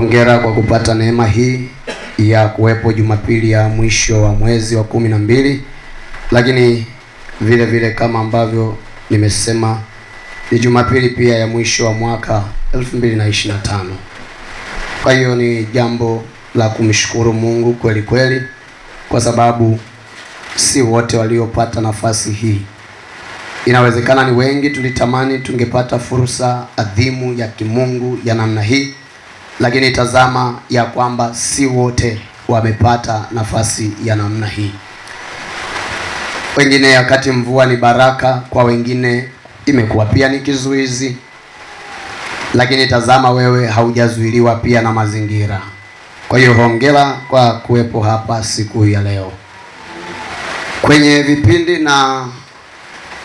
Hongera kwa kupata neema hii ya kuwepo Jumapili ya mwisho wa mwezi wa 12, lakini vile vile kama ambavyo nimesema ni Jumapili pia ya mwisho wa mwaka 2025. Kwa hiyo ni jambo la kumshukuru Mungu kweli kweli, kwa sababu si wote waliopata nafasi hii. Inawezekana ni wengi tulitamani tungepata fursa adhimu ya kimungu ya namna hii, lakini tazama ya kwamba si wote wamepata nafasi ya namna hii. Wengine wakati mvua ni baraka, kwa wengine imekuwa pia ni kizuizi, lakini tazama wewe haujazuiliwa pia na mazingira. Kwa hiyo hongera kwa kuwepo hapa siku ya leo. Kwenye vipindi na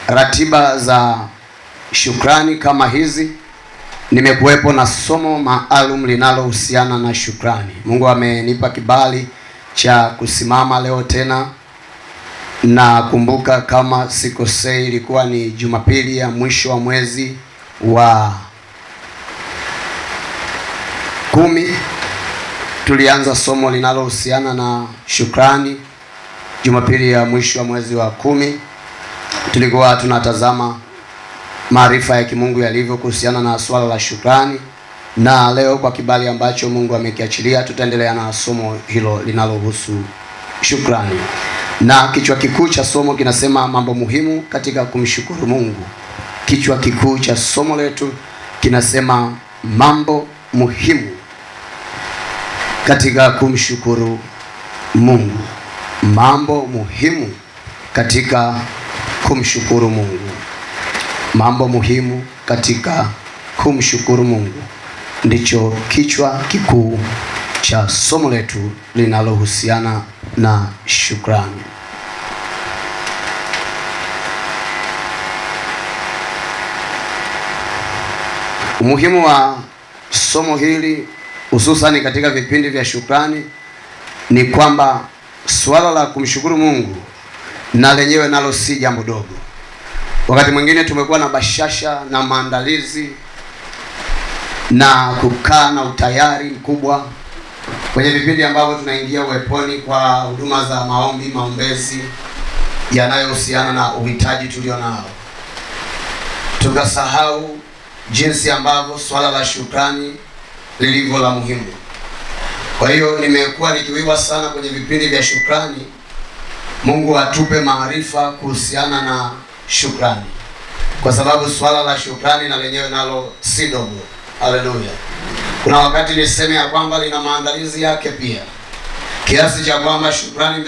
ratiba za shukrani kama hizi, nimekuwepo na somo maalum linalohusiana na shukrani. Mungu amenipa kibali cha kusimama leo tena, na kumbuka kama sikosei ilikuwa ni Jumapili ya mwisho wa mwezi wa 10. Tulianza somo linalohusiana na shukrani. Jumapili ya mwisho wa mwezi wa 10 tulikuwa tunatazama maarifa ya kimungu yalivyo kuhusiana na swala la shukrani, na leo kwa kibali ambacho Mungu amekiachilia tutaendelea na somo hilo linalohusu shukrani. Na kichwa kikuu cha somo kinasema mambo muhimu katika kumshukuru Mungu. Kichwa kikuu cha somo letu kinasema mambo muhimu katika kumshukuru Mungu. Mambo muhimu katika kumshukuru Mungu. Mambo muhimu katika kumshukuru Mungu ndicho kichwa kikuu cha somo letu linalohusiana na shukrani. Umuhimu wa somo hili hususani katika vipindi vya shukrani ni kwamba swala la kumshukuru Mungu na lenyewe nalo si jambo dogo. Wakati mwingine tumekuwa na bashasha na maandalizi na kukaa na utayari mkubwa kwenye vipindi ambavyo tunaingia uweponi kwa huduma za maombi, maombezi yanayohusiana na uhitaji tulio nao, tukasahau jinsi ambavyo swala la shukrani lilivyo la muhimu. Kwa hiyo nimekuwa nikiwiwa sana kwenye vipindi vya shukrani, Mungu atupe maarifa kuhusiana na shukrani, kwa sababu swala la shukrani na lenyewe nalo si dogo. Haleluya. Kuna wakati niseme ya kwamba lina maandalizi yake pia, kiasi cha kwamba shukrani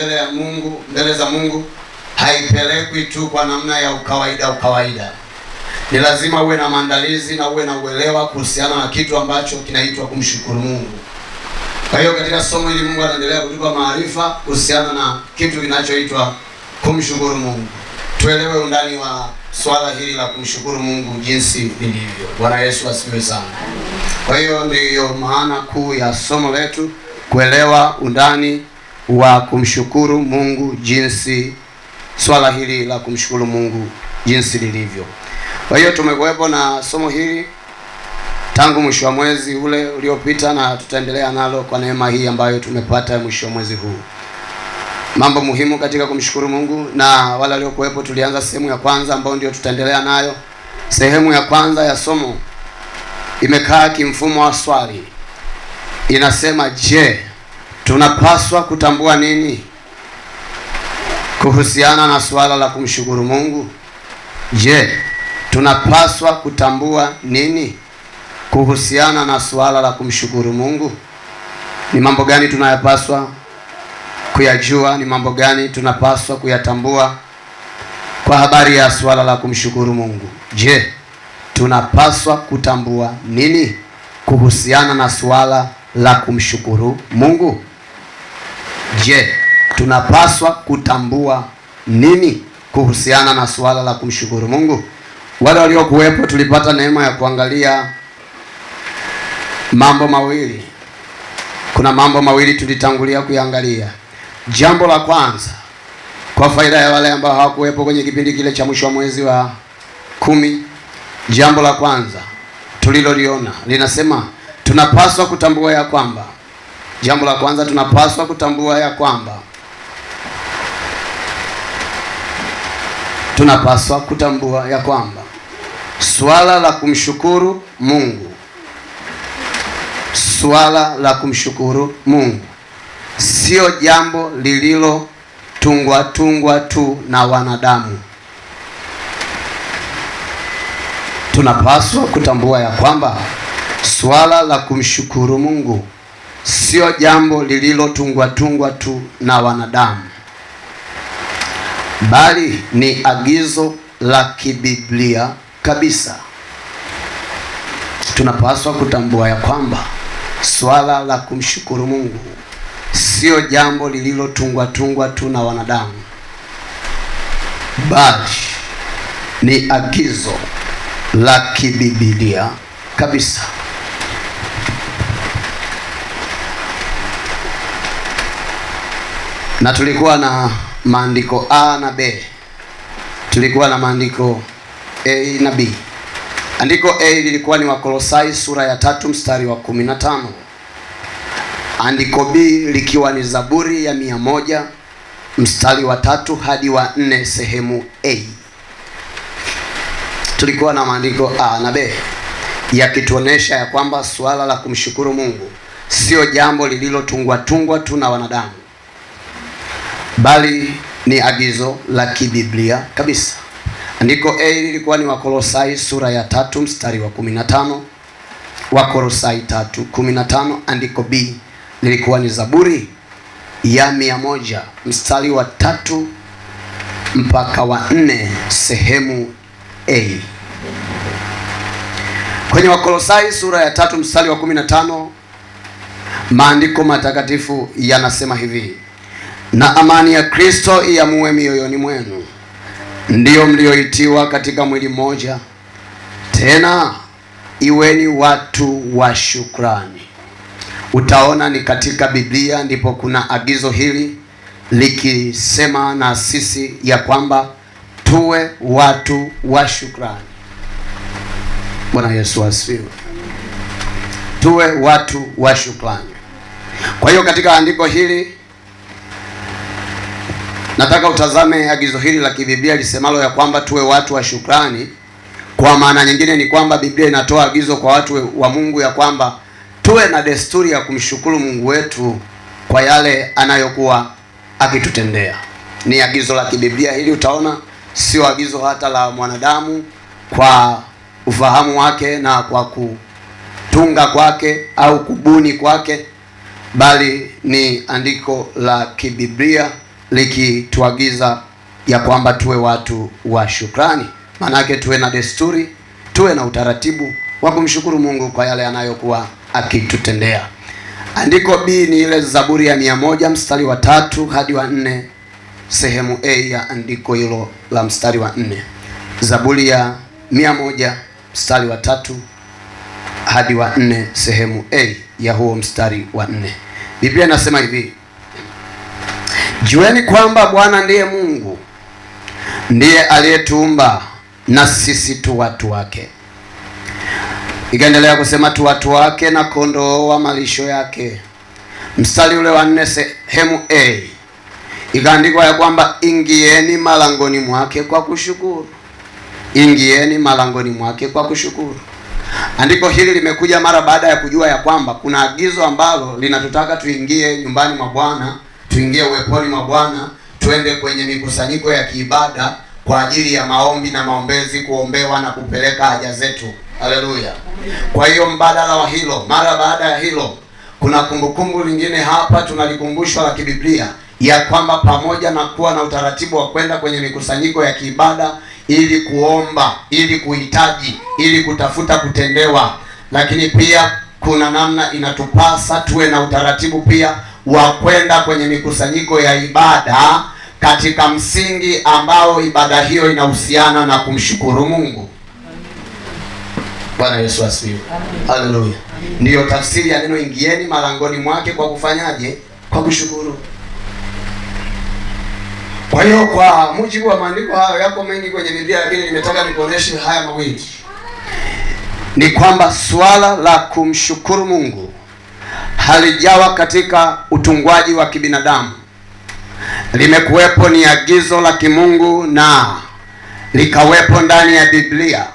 mbele za Mungu haipelekwi tu kwa namna ya ukawaida. Ni lazima uwe na maandalizi na uwe na uelewa kuhusiana na kitu ambacho kinaitwa kumshukuru Mungu. Kwa hiyo katika somo hili Mungu anaendelea kutupa maarifa kuhusiana na kitu kinachoitwa kumshukuru Mungu. Tuelewe undani wa swala hili la kumshukuru Mungu jinsi lilivyo. Bwana Yesu asifiwe sana. Kwa hiyo ndiyo maana kuu ya somo letu, kuelewa undani wa kumshukuru Mungu, jinsi swala hili la kumshukuru Mungu jinsi lilivyo. Kwa hiyo tumekuwepo na somo hili tangu mwisho wa mwezi ule uliopita, na tutaendelea nalo kwa neema hii ambayo tumepata mwisho wa mwezi huu. Mambo muhimu katika kumshukuru Mungu, na wale waliokuwepo tulianza sehemu ya kwanza ambayo ndio tutaendelea nayo. Sehemu ya kwanza ya somo imekaa kimfumo wa swali. Inasema, je, tunapaswa kutambua nini kuhusiana na swala la kumshukuru Mungu? Je, tunapaswa kutambua nini kuhusiana na swala la kumshukuru Mungu? Ni mambo gani tunayapaswa kuyajua? Ni mambo gani tunapaswa kuyatambua kwa habari ya swala la kumshukuru Mungu? Je, tunapaswa kutambua nini kuhusiana na swala la kumshukuru Mungu? Je, tunapaswa kutambua nini kuhusiana na swala la kumshukuru Mungu? Wale waliokuwepo tulipata neema ya kuangalia mambo mawili. Kuna mambo mawili tulitangulia kuangalia. Jambo la kwanza, kwa faida ya wale ambao hawakuwepo kwenye kipindi kile cha mwisho wa mwezi wa 10, jambo la kwanza tuliloliona linasema tunapaswa kutambua ya kwamba, jambo la kwanza tunapaswa kutambua ya kwamba swala la kumshukuru Mungu, swala la kumshukuru Mungu sio jambo lililotungwa tu na wanadamu. Tunapaswa kutambua ya kwamba swala la kumshukuru Mungu sio jambo lililotungwa tu na wanadamu, bali ni agizo la kibiblia kabisa. Tunapaswa kutambua ya kwamba swala la kumshukuru Mungu sio jambo lililotungwa tu na wanadamu, bali ni agizo la kibiblia kabisa. Na tulikuwa na maandiko A na B. Tulikuwa na maandiko A na B. Andiko A lilikuwa ni Wakolosai sura ya 3 mstari wa 15. Andiko B likiwa ni Zaburi ya 100 mstari wa 3 hadi wa 4 sehemu A. Tulikuwa na maandiko A na B yakituonesha ya kwamba swala la kumshukuru Mungu sio jambo lililotungwa tu na wanadamu, bali ni agizo la kibiblia kabisa. Andiko A lilikuwa ni Wakolosai sura ya 3 mstari wa 15. Wakolosai 3:15. Andiko B lilikuwa ni Zaburi ya 100 mstari wa 3 mpaka wa 4 sehemu A. Kwenye Wakolosai sura ya 3 mstari wa 15, maandiko matakatifu yanasema hivi: na amani ya Kristo iamue mioyoni mwenu, ndiyo mlioitiwa katika mwili mmoja, tena iweni watu wa shukrani. Utaona ni katika Biblia ndipo kuna agizo hili likisema na sisi ya kwamba tuwe watu wa shukrani. Bwana Yesu asifiwe. Tuwe watu wa shukrani. Kwa hiyo katika andiko hili nataka utazame agizo hili la kibiblia lisemalo ya kwamba tuwe watu wa shukrani. Kwa maana nyingine ni kwamba Biblia inatoa agizo kwa watu wa Mungu ya kwamba tuwe na desturi ya kumshukuru Mungu wetu kwa yale anayokuwa akitutendea. Ni agizo la kibiblia hili, utaona sio agizo hata la mwanadamu kwa ufahamu wake na kwa kutunga kwake au kubuni kwake, bali ni andiko la kibiblia likituagiza ya kwamba tuwe watu wa shukrani. Manake tuwe na desturi, tuwe na utaratibu wa kumshukuru Mungu kwa yale anayokuwa akitutendea. Andiko B ni ile Zaburi ya 100 mstari wa 3 hadi wa 4 sehemu A ya andiko hilo la mstari wa 4. Zaburi ya 100 mstari wa 3 hadi wa 4 sehemu A ya huo mstari wa 4. Biblia inasema hivi: jueni kwamba Bwana ndiye Mungu, ndiye aliyetuumba na sisi tu watu wake. Ikaendelea kusema tu watu wake na kondoo wa malisho yake. Mstari ule wa 4 sehemu A ikaandikwa ya kwamba ingieni malangoni mwake kwa kushukuru. Ingieni malangoni mwake kwa kushukuru. Andiko hili limekuja mara baada ya kujua ya kwamba kuna agizo ambalo linatutaka tuingie nyumbani mwa Bwana, tuingie uweponi mwa Bwana, tuende kwenye mikusanyiko ya kiibada kwa ajili ya maombi na maombezi, kuombewa na kupeleka haja zetu. Haleluya. Kwa hiyo mbadala wa hilo, mara baada ya hilo, kuna kumbukumbu lingine hapa tunalikumbushwa la kibiblia ya kwamba pamoja na kuwa na utaratibu wa kwenda kwenye mikusanyiko ya kiibada ili kuomba, ili kuhitaji, ili kutafuta kutendewa, lakini pia kuna namna inatupasa tuwe na utaratibu pia wa kwenda kwenye mikusanyiko ya ibada katika msingi ambao ibada hiyo inahusiana na kumshukuru Mungu. Bwana Yesu asifiwe. Haleluya. Ndiyo tafsiri ya neno ingieni malangoni mwake kwa kufanyaje? Kwa kushukuru. Kwa hiyo kwa mujibu wa maandiko hayo, yako mengi kwenye Biblia, lakini nimetaka nikuoneshe haya mawili. ni kwamba swala la kumshukuru Mungu halijawa katika utungwaji wa kibinadamu. Limekuwepo, ni agizo la kimungu na likawepo ndani ya Biblia,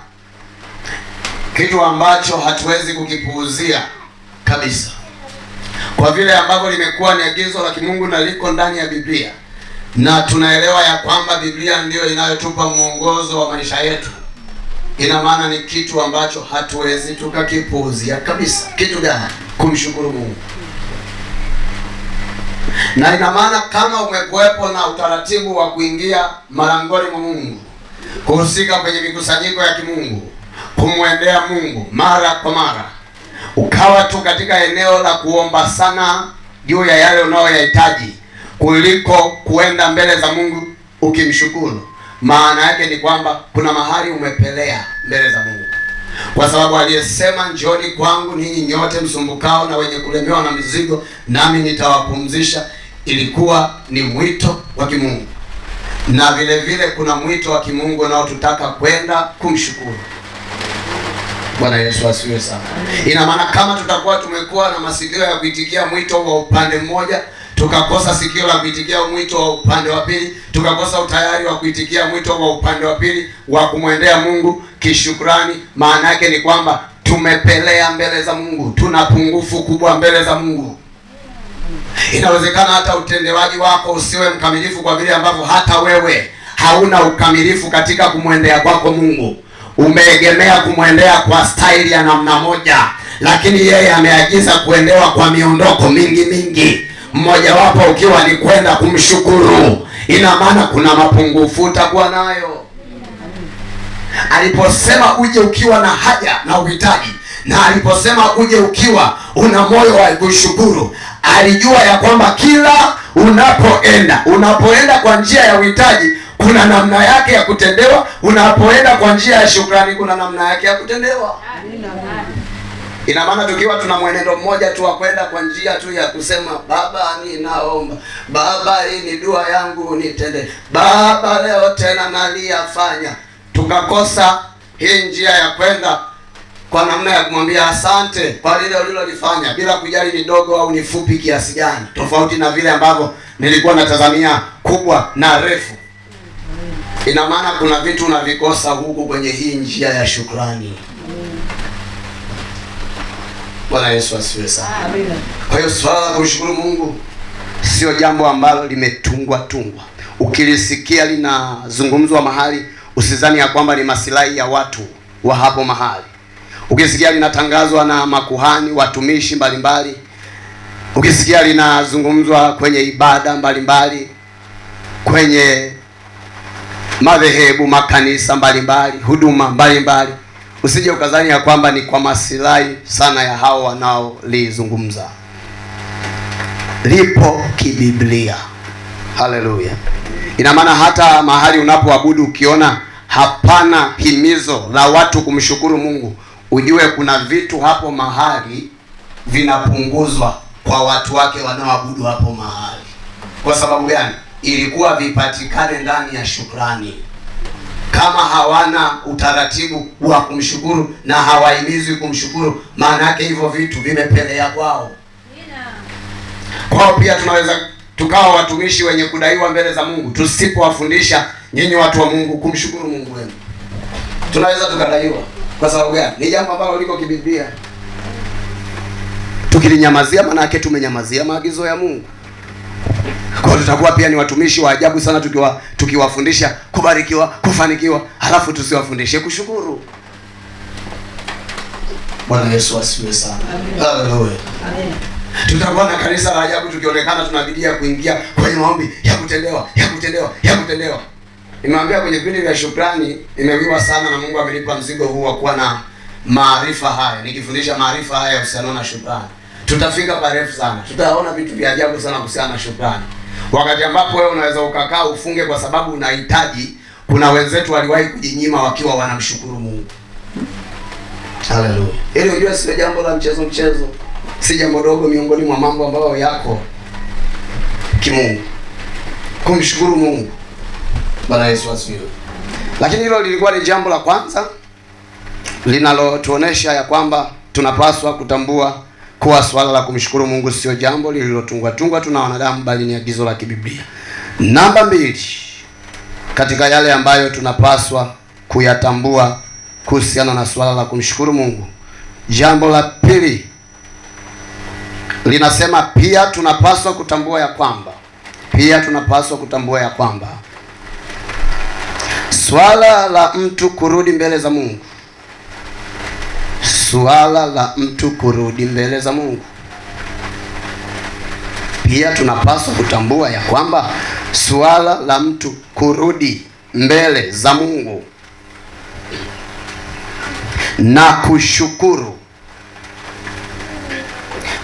kitu ambacho hatuwezi kukipuuzia kabisa. Kwa vile ambavyo limekuwa ni agizo la kimungu na liko ndani ya Biblia, na tunaelewa ya kwamba Biblia ndiyo inayotupa mwongozo wa maisha yetu, ina maana ni kitu ambacho hatuwezi tukakipuuzia kabisa. Kitu gani? Kumshukuru Mungu. Na ina maana kama umekuwepo na utaratibu wa kuingia malangoni mwa Mungu, kuhusika kwenye mikusanyiko ya kimungu, kumwendea Mungu mara kwa mara, ukawa tu katika eneo la kuomba sana juu ya yale unayoyahitaji kuliko kuenda mbele za Mungu ukimshukuru, maana yake ni kwamba kuna mahali umepelea mbele za Mungu, kwa sababu aliyesema njooni kwangu ninyi nyote msumbukao na wenye kulemewa na mizigo, nami nitawapumzisha, ilikuwa ni mwito wa kimungu. Na vile vile kuna mwito wa kimungu unaotutaka kwenda kumshukuru. Bwana Yesu asifiwe sana. Ina maana kama tutakuwa tumekuwa na masikio ya kuitikia mwito wa upande mmoja, tukakosa sikio la kuitikia mwito wa upande wa pili, tukakosa utayari wa kuitikia mwito wa upande wa pili wa kumwendea Mungu kishukrani, maana yake ni kwamba tumepelea mbele za Mungu, tuna pungufu kubwa mbele za Mungu. Inawezekana hata utendewaji wako usiwe mkamilifu, kwa vile ambavyo hata wewe hauna ukamilifu katika kumwendea kwako Mungu. Umeegemea kumwendea kwa staili ya namna moja, lakini yeye ameagiza kuendewa kwa miondoko mingi, mmojawapo ukiwa ni kwenda kumshukuru. Ina maana kuna mapungufu utakuwa nayo. Aliposema uje ukiwa na haja na uhitaji, na aliposema uje ukiwa una moyo wa kushukuru, alijua ya kwamba kila unapoenda kwa njia ya uhitaji kuna namna yake ya kutendewa, unapoenda kwa njia ya shukrani kuna namna yake ya kutendewa. Ina maana tukiwa tuna mwenendo mmoja tu wa kwenda kwa njia tu ya kusema Baba ninaomba, Baba hii ni dua yangu nitende, Baba leo tena naliyafanya, tukakosa hii njia ya kwenda kwa namna ya kumwambia asante kwa lile ulilolifanya, bila kujali ni dogo au ni fupi kiasi gani, tofauti na vile ambavyo nilikuwa natazamia kubwa na refu. Ina maana kuna vitu unavikosa huku kwenye hii njia ya shukrani. Bwana Yesu asifiwe sana. Kwa hiyo swala la kumshukuru Mungu sio jambo ambalo limetungwa. Ukilisikia linazungumzwa mahali, usizani ya kwamba ni masilahi ya watu wa hapo mahali. Ukisikia linatangazwa na makuhani, watumishi mbalimbali, ukisikia linazungumzwa kwenye ibada mbalimbali, kwenye madhehebu, makanisa mbalimbali, huduma mbalimbali, usije ukazani ya kwamba ni kwa masilahi sana ya hao wanaolizungumza. Lipo kibiblia. Haleluya. Ina maana hata mahali unapoabudu ukiona hapana himizo la watu kumshukuru Mungu, ujue kuna vitu hapo mahali vinapunguzwa kwa watu wake wanaoabudu hapo mahali. Kwa sababu gani? Ilikuwa vipatikane ndani ya shukrani. Kama hawana utaratibu wa kumshukuru na hawahimizwi kumshukuru, maana yake hivyo vitu vimepelea kwao. Kwao pia tunaweza tukawa watumishi wenye kudaiwa mbele za Mungu tusipowafundisha nyinyi watu wa Mungu kumshukuru Mungu wenu. Tunaweza tukadaiwa. Kwa sababu gani? Ni jambo ambalo liko kibiblia. Tukilinyamazia, maana yake tumenyamazia maagizo ya Mungu. Kwa hiyo tutakuwa pia ni watumishi wa ajabu sana tukiwafundisha kubarikiwa, kufanikiwa, halafu tusiwafundishe kushukuru. Bwana Yesu asifiwe sana. Haleluya. Amen. Tutakuwa na kanisa la ajabu tukionekana tunabidia kuingia kwenye maombi ya kutendewa. Nimewambia kwenye vipindi vya shukrani nimewiwa sana, na Mungu amenipa mzigo huu wa kuwa na maarifa haya. Nikifundisha maarifa haya uhusiano na shukrani, tutafika parefu sana. Tutaona vitu vya ajabu sana kuhusiana na shukrani. Wakati ambapo wewe unaweza ukakaa ufunge kwa sababu unahitaji, kuna wenzetu waliwahi kujinyima wakiwa wanamshukuru Mungu. Haleluya. Ili ujue sio jambo la mchezo, si jambo dogo miongoni mwa mambo ambayo yako kimungu, kumshukuru Mungu. Bwana Yesu asifiwe. Lakini hilo lilikuwa ni jambo la kwanza linalotuonesha ya kwamba tunapaswa kutambua kuwa swala la kumshukuru Mungu sio jambo lililotungwa tu na wanadamu, bali ni agizo la kibiblia. Namba 2, katika yale ambayo tunapaswa kuyatambua kuhusiana na swala la kumshukuru Mungu, jambo la pili linasema pia tunapaswa kutambua ya kwamba swala la mtu kurudi mbele za Mungu, pia tunapaswa kutambua ya kwamba swala la mtu kurudi mbele za Mungu na kushukuru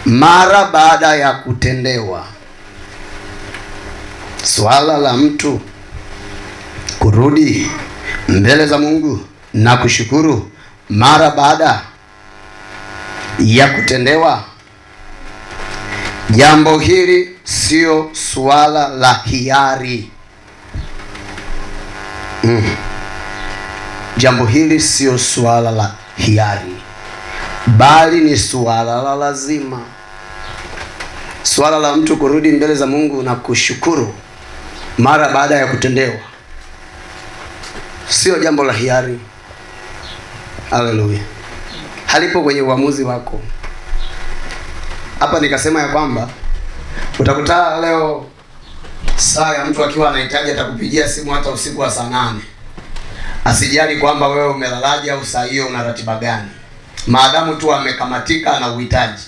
mara baada ya kutendewa. Swala la mtu kurudi mbele za Mungu na kushukuru mara baada ya kutendewa. Jambo hili sio swala la hiari. Jambo hili sio swala la hiari, bali ni swala la lazima. Swala la mtu kurudi mbele za Mungu na kushukuru mara baada ya kutendewa sio jambo la hiari. Haleluya. Halipo kwenye uamuzi wako. Hapa nikasema ya kwamba utakuta leo saa ya mtu akiwa anahitaji atakupigia simu hata usiku wa saa 8. Asijali kwamba wewe umelalaje au saa hiyo una ratiba gani. Maadamu tu amekamatika na uhitaji,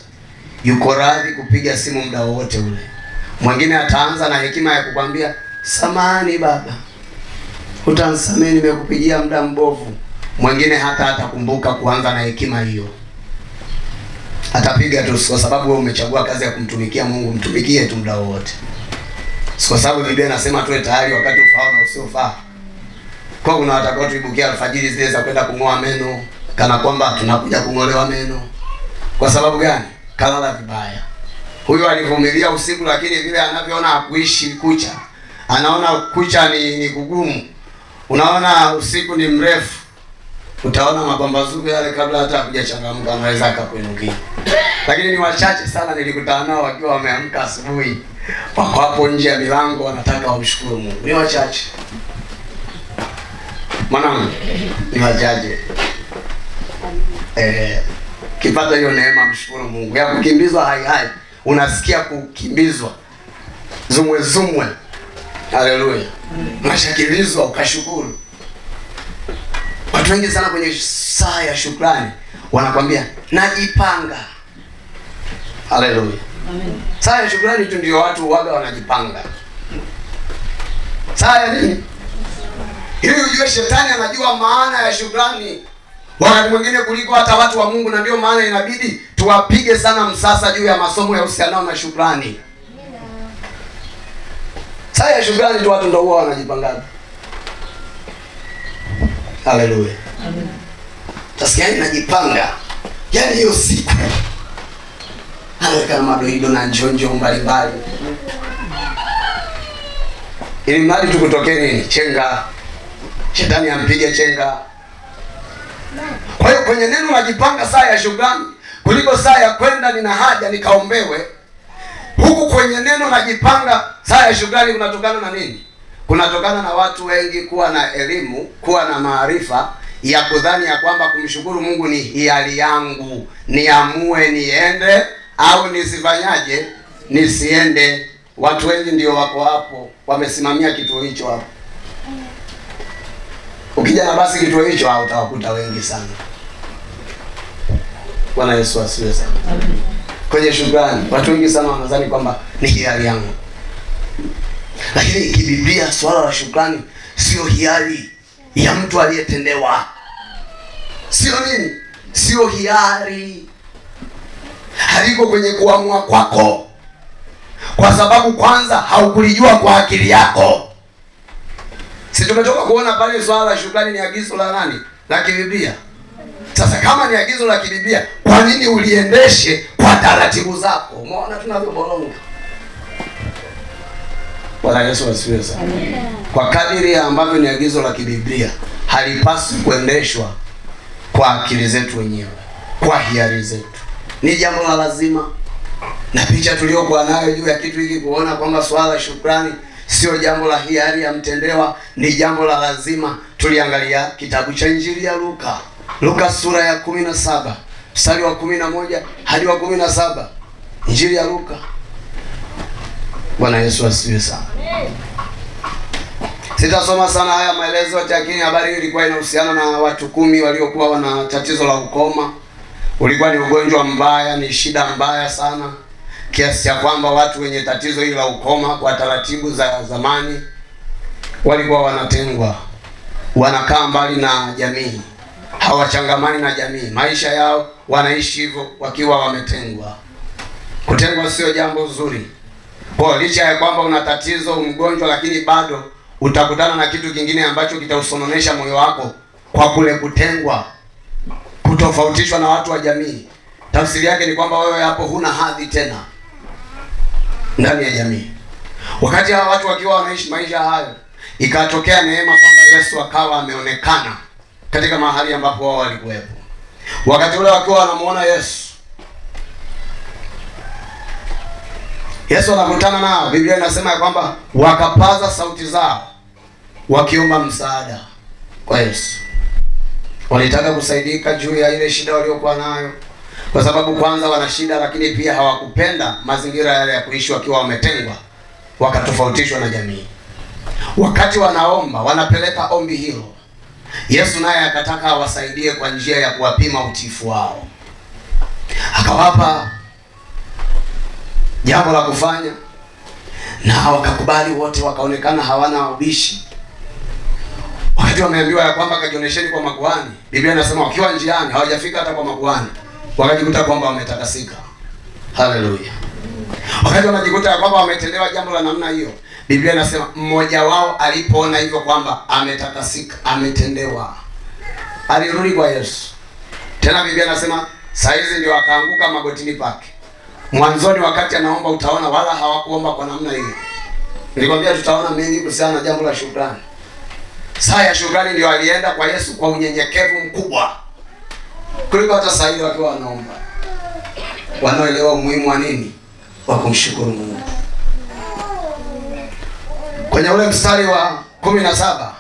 yuko radhi kupiga simu muda wowote ule. Mwingine ataanza na hekima ya kukwambia, "Samahani baba, utanisamehe nimekupigia muda mbovu." Mwingine hata atakumbuka kuanza na hekima hiyo. Atapiga tu kwa sababu wewe umechagua kazi ya kumtumikia Mungu, mtumikie tu muda wote. Kwa sababu Biblia inasema tuwe tayari wakati ufao na usiofaa. Kwa kuna watakao tuibukia alfajiri zile za kwenda kung'oa meno, kana kwamba tunakuja kung'olewa meno. Kwa sababu gani? Kalala vibaya. Huyo alivumilia usiku, lakini vile anavyoona hakuishi kucha, anaona kucha ni kugumu. Unaona usiku ni mrefu. Utaona mapambazuko yale kabla hata hujachangamka anaweza akakuinukia. Lakini ni wachache sana nilikutana nao wakiwa wameamka asubuhi, wako hapo nje ya milango wanataka wamshukuru Mungu. Ni wachache. Mwanangu, ni wachache. Kipata hiyo neema mshukuru Mungu. Ya kukimbizwa hai. Unasikia kukimbizwa. Zumwe. Haleluya. Unashakilizwa ukashukuru. Watu wengi sana kwenye saa ya shukrani wanakwambia najipanga. Haleluya. Amen. Saa ya shukrani tu ndio watu waga wanajipanga. Saa ya nini? Ili ujue shetani anajua maana ya shukrani wakati mwingine kuliko hata watu wa Mungu, na ndio maana inabidi tuwapige sana msasa juu ya masomo ya uhusiano na shukrani. Saa ya shukrani tu watu ndio huwa wanajipanga. Haleluya. Amen. Tasikia najipanga. Yaani hiyo siku anaweka madoido na njonjo mbalimbali. Ili mradi tu kutokee nini? Chenga. Shetani ampige chenga. Kwa hiyo kwenye neno najipanga saa ya shukrani kuliko saa ya kwenda nina haja nikaombewe. Huku kwenye neno najipanga saa ya shukrani kunatokana na nini? Kunatokana na watu wengi kuwa na elimu, kuwa na maarifa ya kudhani ya kwamba kumshukuru Mungu ni hiari yangu, niamue niende au nisifanyaje, nisiende. Watu wengi ndio wako hapo, wamesimamia kituo hicho hapo. Ukija na basi kituo hicho utawakuta wengi sana. Bwana Yesu asifiwe sana. Kwenye shukrani, watu wengi sana wanadhani kwamba ni hiari yangu. Lakini kibiblia swala la shukrani sio hiari ya mtu aliyetendewa. Sio nini? Sio hiari. Haliko kwenye kuamua kwako. Kwa sababu kwanza haukulijua kwa akili yako. Si tumetoka kuona pale swala la shukrani ni agizo la nani? La kibiblia. Sasa kama ni agizo la kibiblia, kwa nini uliendeshe kwa taratibu zako? Umeona tunavyoboronga. Bwana Yesu asifiwe sana. Kwa kadiri ambavyo ni agizo la kibiblia, halipaswi kuendeshwa kwa akili zetu wenyewe, kwa hiari zetu. Ni jambo la lazima, na picha tuliyokuwa nayo juu ya kitu hiki kuona kwamba swala la shukrani sio jambo la hiari ya mtendewa, ni jambo la lazima. Tuliangalia kitabu cha Injili ya Luka, Luka sura ya 17 mstari wa 11 hadi wa 17. Injili ya Luka. Bwana Yesu asifiwe sana. Sitasoma sana haya maelezo, lakini habari hii ilikuwa inahusiana na watu 10 waliokuwa wana tatizo la ukoma. Ulikuwa ni ugonjwa mbaya, ni shida mbaya sana, kiasi cha kwamba watu wenye tatizo hili la ukoma kwa taratibu za zamani walikuwa wanatengwa, wanakaa mbali na jamii, hawachangamani na jamii. Maisha yao wanaishi hivyo wakiwa wametengwa. Kutengwa sio jambo zuri. Kwa licha ya kwamba una tatizo, mgonjwa, lakini bado utakutana na kitu kingine ambacho kitausononesha moyo wako kwa kule kutengwa, kutofautishwa na watu wa jamii. Tafsiri yake ni kwamba wewe hapo huna hadhi tena ndani ya jamii. Wakati hawa watu wakiwa wanaishi maisha hayo, ikatokea neema kwamba Yesu akawa ameonekana katika mahali ambapo wao walikuwepo. Wakati ule wakiwa wanamuona Yesu anakutana nao, Biblia inasema ya kwamba wakapaza sauti zao wakiomba msaada kwa Yesu. Walitaka kusaidika juu ya ile shida waliokuwa nayo, kwa sababu kwanza wana shida, lakini pia hawakupenda mazingira yale ya kuishi wakiwa wametengwa, wakatofautishwa na jamii. Wakati wanaomba, wanapeleka ombi hilo, Yesu naye akataka awasaidie kwa njia ya kuwapima utiifu wao. Akawapa jambo la kufanya, na wakakubali wote, wakaonekana hawana ubishi. Wakati wameambiwa ya kwamba kajionesheni kwa makuhani, Biblia inasema wakiwa njiani, hawajafika hata kwa makuhani, wakajikuta kwamba wametakasika. Haleluya. Wakati wanajikuta ya kwamba wametendewa jambo la namna hiyo, Biblia inasema mmoja wao alipoona hivyo kwamba ametakasika, ametendewa, alirudi kwa Yesu. Tena Biblia inasema saa hizi ndio akaanguka magotini pake. Mwanzoni wakati anaomba utaona wala hawakuomba kwa namna hiyo. Nilikwambia tutaona mengi kuhusiana na jambo la shukrani. Saa ya shukrani ndio alienda kwa Yesu kwa unyenyekevu mkubwa kuliko hata saa ile wakiwa wanaomba. Wanaelewa umuhimu wa nini? Wa kumshukuru Mungu. Kwenye ule mstari wa 17,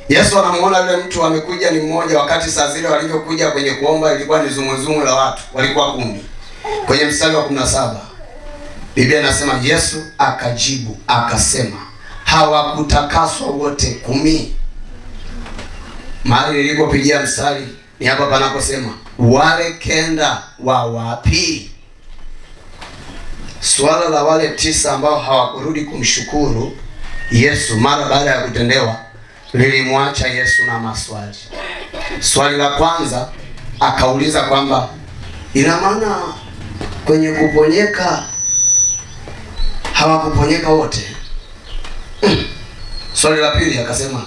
Yesu anamuona yule mtu amekuja, ni mmoja. Wakati saa zile walivyokuja kwenye kuomba ilikuwa ni zumuzumu la watu, walikuwa 10. Kwenye mstari wa 17 Biblia inasema Yesu akajibu akasema, hawakutakaswa wote 10? Mahali nilipopigia mstari ni hapa panaposema wale 9 wa wapi? Swala la wale 9 ambao hawakurudi kumshukuru Yesu mara baada ya kutendewa lilimwacha Yesu na maswali. Swali la kwanza akauliza kwamba ina maana kwenye kuponyeka hawakuponyeka wote? Swali la pili akasema,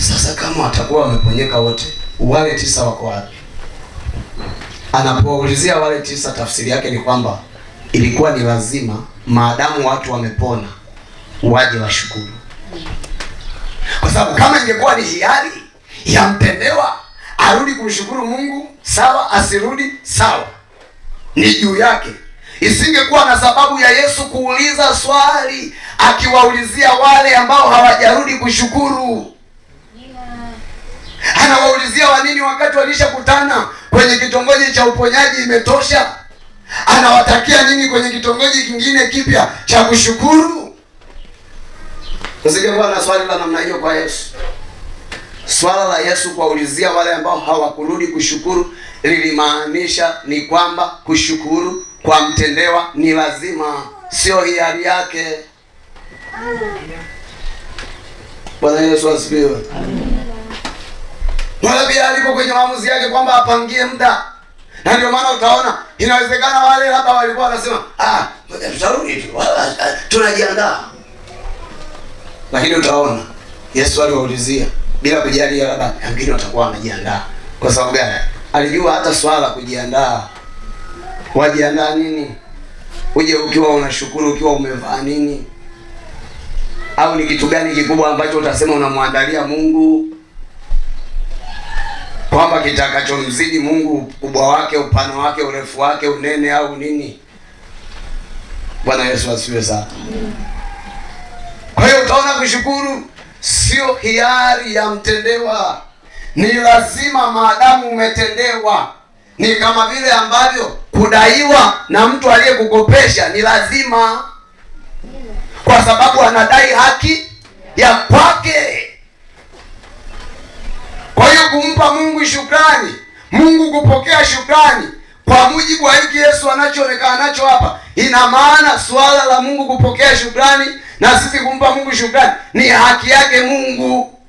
sasa kama watakuwa wameponyeka wote, wale 9 wako wapi? Anapoulizia wale 9, tafsiri yake ni kwamba ilikuwa ni lazima maadamu watu wamepona waje washukuru. Kwa sababu kama ingekuwa ni hiari ya mtendewa arudi kumshukuru Mungu, sawa, asirudi, sawa, ni juu yake. Isingekuwa na sababu ya Yesu kuuliza swali akiwaulizia wale ambao hawajarudi kushukuru. Anawaulizia wanini wakati walishakutana kwenye kitongoji cha uponyaji imetosha? Anawatakia nini kwenye kitongoji kingine kipya cha kushukuru? Usingekuwa na swali la namna hiyo kwa Yesu. Swala la Yesu kuwaulizia wale ambao hawakurudi kushukuru lilimaanisha ni kwamba kushukuru kwa mtendewa ni lazima, sio hiari yake. Bwana Yesu asifiwe. Wala pia alipo kwenye maamuzi yake kwamba apangie muda. Na ndio maana utaona inawezekana wale labda walikuwa wanasema tutarudi tu, tunajiandaa. Lakini utaona Yesu aliwaulizia bila kujali labda wengine watakuwa wanajiandaa. Kwa sababu gani? Alijua hata swala kujiandaa. Wajiandaa nini? Uje ukiwa unashukuru, ukiwa umevaa nini? Au ni kitu gani kikubwa ambacho utasema unamwandalia Mungu? kwamba kitakachomzidi Mungu ukubwa wake, upana wake, urefu wake, unene au nini. Bwana Yesu asifiwe sana. Kwa hiyo utaona kushukuru sio hiari ya mtendewa, ni lazima maadamu umetendewa. Ni kama vile ambavyo kudaiwa na mtu aliyekukopesha ni lazima, kwa sababu anadai haki ya kwake. Kwa hiyo kumpa Mungu shukrani, Mungu kupokea shukrani kwa mujibu wa hiki Yesu anachoonekana nacho hapa, ina maana swala la Mungu kupokea shukrani na sisi kumpa Mungu shukrani ni haki yake Mungu.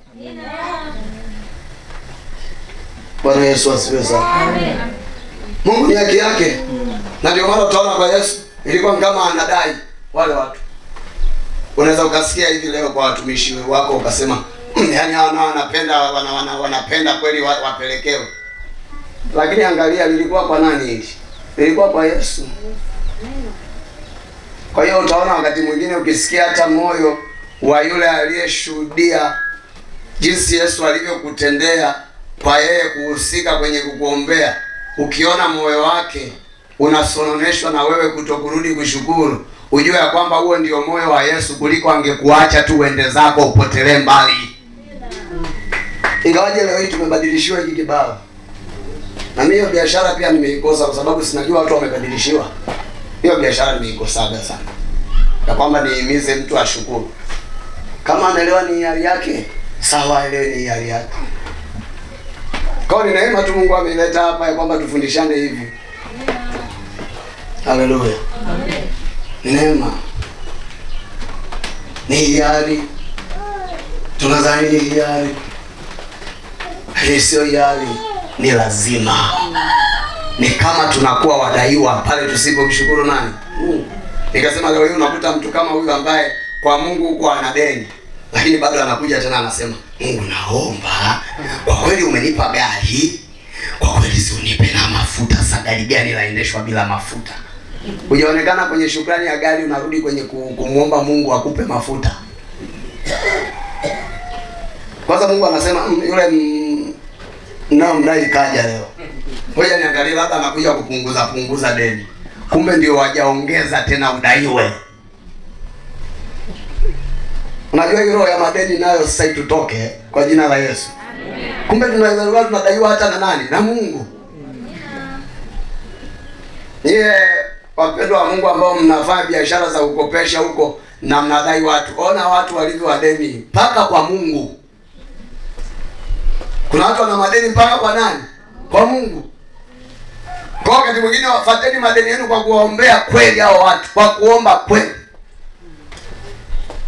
Bwana Yesu asifiwe sana. Amen. Mungu ni haki yake. Na ndio maana utaona kwa Yesu ilikuwa kama anadai wale watu. Unaweza ukasikia hivi leo kwa watumishi wako ukasema, yaani hawa wanapenda kweli wapelekewe. Lakini angalia lilikuwa kwa nani hili? Lilikuwa kwa Yesu. Kwa hiyo utaona wakati mwingine ukisikia hata moyo wa yule aliyeshuhudia jinsi Yesu alivyokutendea kwa yeye kuhusika kwenye kukuombea, ukiona moyo wake unasononeshwa na wewe kutokurudi kushukuru, ujue ya kwamba huo ndio moyo wa Yesu, kuliko angekuacha tu uende zako upotelee mbali. Ingawaje leo hii tumebadilishiwa hiki kibao. Na mimi hiyo biashara pia nimeikosa kwa sababu sinajua watu wamebadilishiwa. Hiyo biashara nimeikosaga sana. Na kwamba nihimize mtu ashukuru. Kama anaelewa ni hiari yake, sawa, elewe ni hiari yake. Kwa ni neema tu Mungu ameleta hapa ya kwamba tufundishane hivi. Haleluya. Amen. Neema. Ni hiari. Tunadhani ni hiari. Sio hiari, ni lazima. Ni kama tunakuwa wadaiwa pale tusipomshukuru nani? Nikasema leo hii unakuta mtu kama huyu ambaye kwa Mungu huko ana deni, lakini bado anakuja tena anasema, Mungu naomba, kwa kweli umenipa gari, kwa kweli si unipe na mafuta. Sasa gari gani laendeshwa bila mafuta? Hujaonekana kwenye shukrani ya gari, unarudi kwenye kumuomba Mungu akupe mafuta. Kwanza Mungu anasema yule nao mdai kaja leo, ngoja niangalie labda anakuja kupunguza deni. Kumbe ndio wajaongeza tena udaiwe. Unajua hiyo roho ya madeni nayo sasa itutoke kwa jina la Yesu. Kumbe tunadaiwa hata na nani? Na Mungu. Wapendwa wa Mungu ambao mnafanya biashara za kukopesha huko na mnadai watu, ona watu walivyo wadeni mpaka kwa Mungu. Kuna watu wana madeni mpaka kwa nani? Kwa Mungu. Kwa wakati mwingine wafuateni madeni yenu kwa kuombea kweli hao watu, kwa kuomba kweli.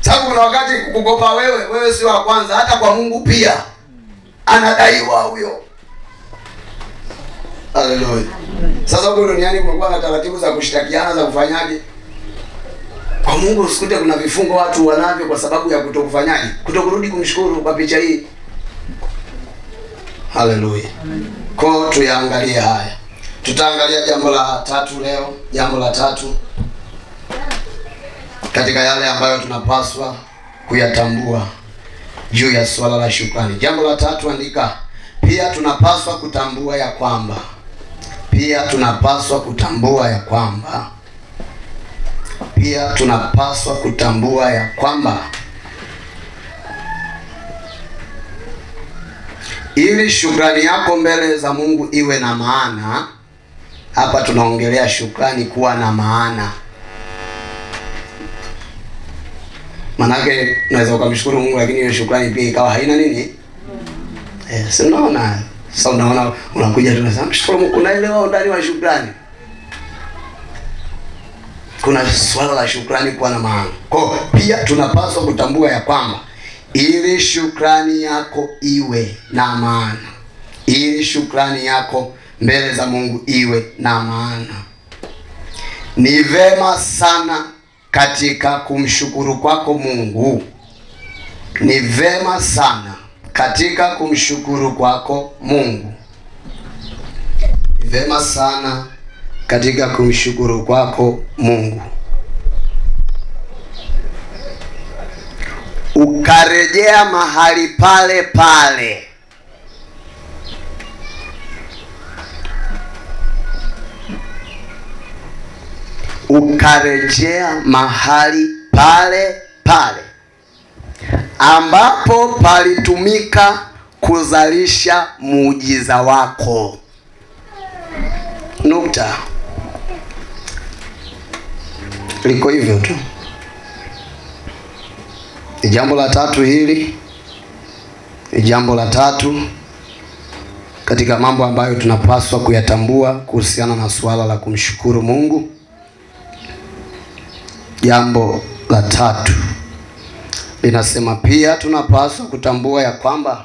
Sababu kuna wakati kukukopa wewe si wa kwanza, hata kwa Mungu pia anadaiwa huyo. Haleluya. Sasa huko duniani kumekuwa na taratibu za kushtakiana za kufanyaje? Kwa Mungu usikute kuna vifungo watu wanavyo kwa sababu ya kutokufanyaje? Kutokurudi kumshukuru kwa picha hii. Haleluya. Kwa tuyaangalie haya. Tutaangalia jambo la tatu leo, jambo la tatu katika yale ambayo tunapaswa kuyatambua juu ya swala la shukrani. Jambo la tatu, andika, pia tunapaswa kutambua ya kwamba, pia tunapaswa kutambua ya kwamba, pia tunapaswa kutambua ya kwamba ili shukrani yako mbele za Mungu iwe na maana. Hapa tunaongelea shukrani kuwa na maana. Manake unaweza ukamshukuru Mungu lakini hiyo shukrani pia ikawa haina nini? Si unaona? Sasa unaona unakuja tunasema mshukuru Mungu, unaelewa ndani wa shukrani. Kuna swala la shukrani kuwa na maana. Kwa pia tunapaswa kutambua ya kwamba ili shukrani yako iwe na maana, ili shukrani yako mbele za Mungu iwe na maana, ni vema sana katika kumshukuru kwako Mungu, ni vema sana katika kumshukuru kwako Mungu, ni vema sana katika kumshukuru kwako Mungu ukarejea mahali pale pale ukarejea mahali pale pale ambapo palitumika kuzalisha muujiza wako. Nukta. Liko hivyo tu. Jambo la tatu hili, jambo la tatu katika mambo ambayo tunapaswa kuyatambua kuhusiana na suala la kumshukuru Mungu. Jambo la tatu linasema pia tunapaswa kutambua ya kwamba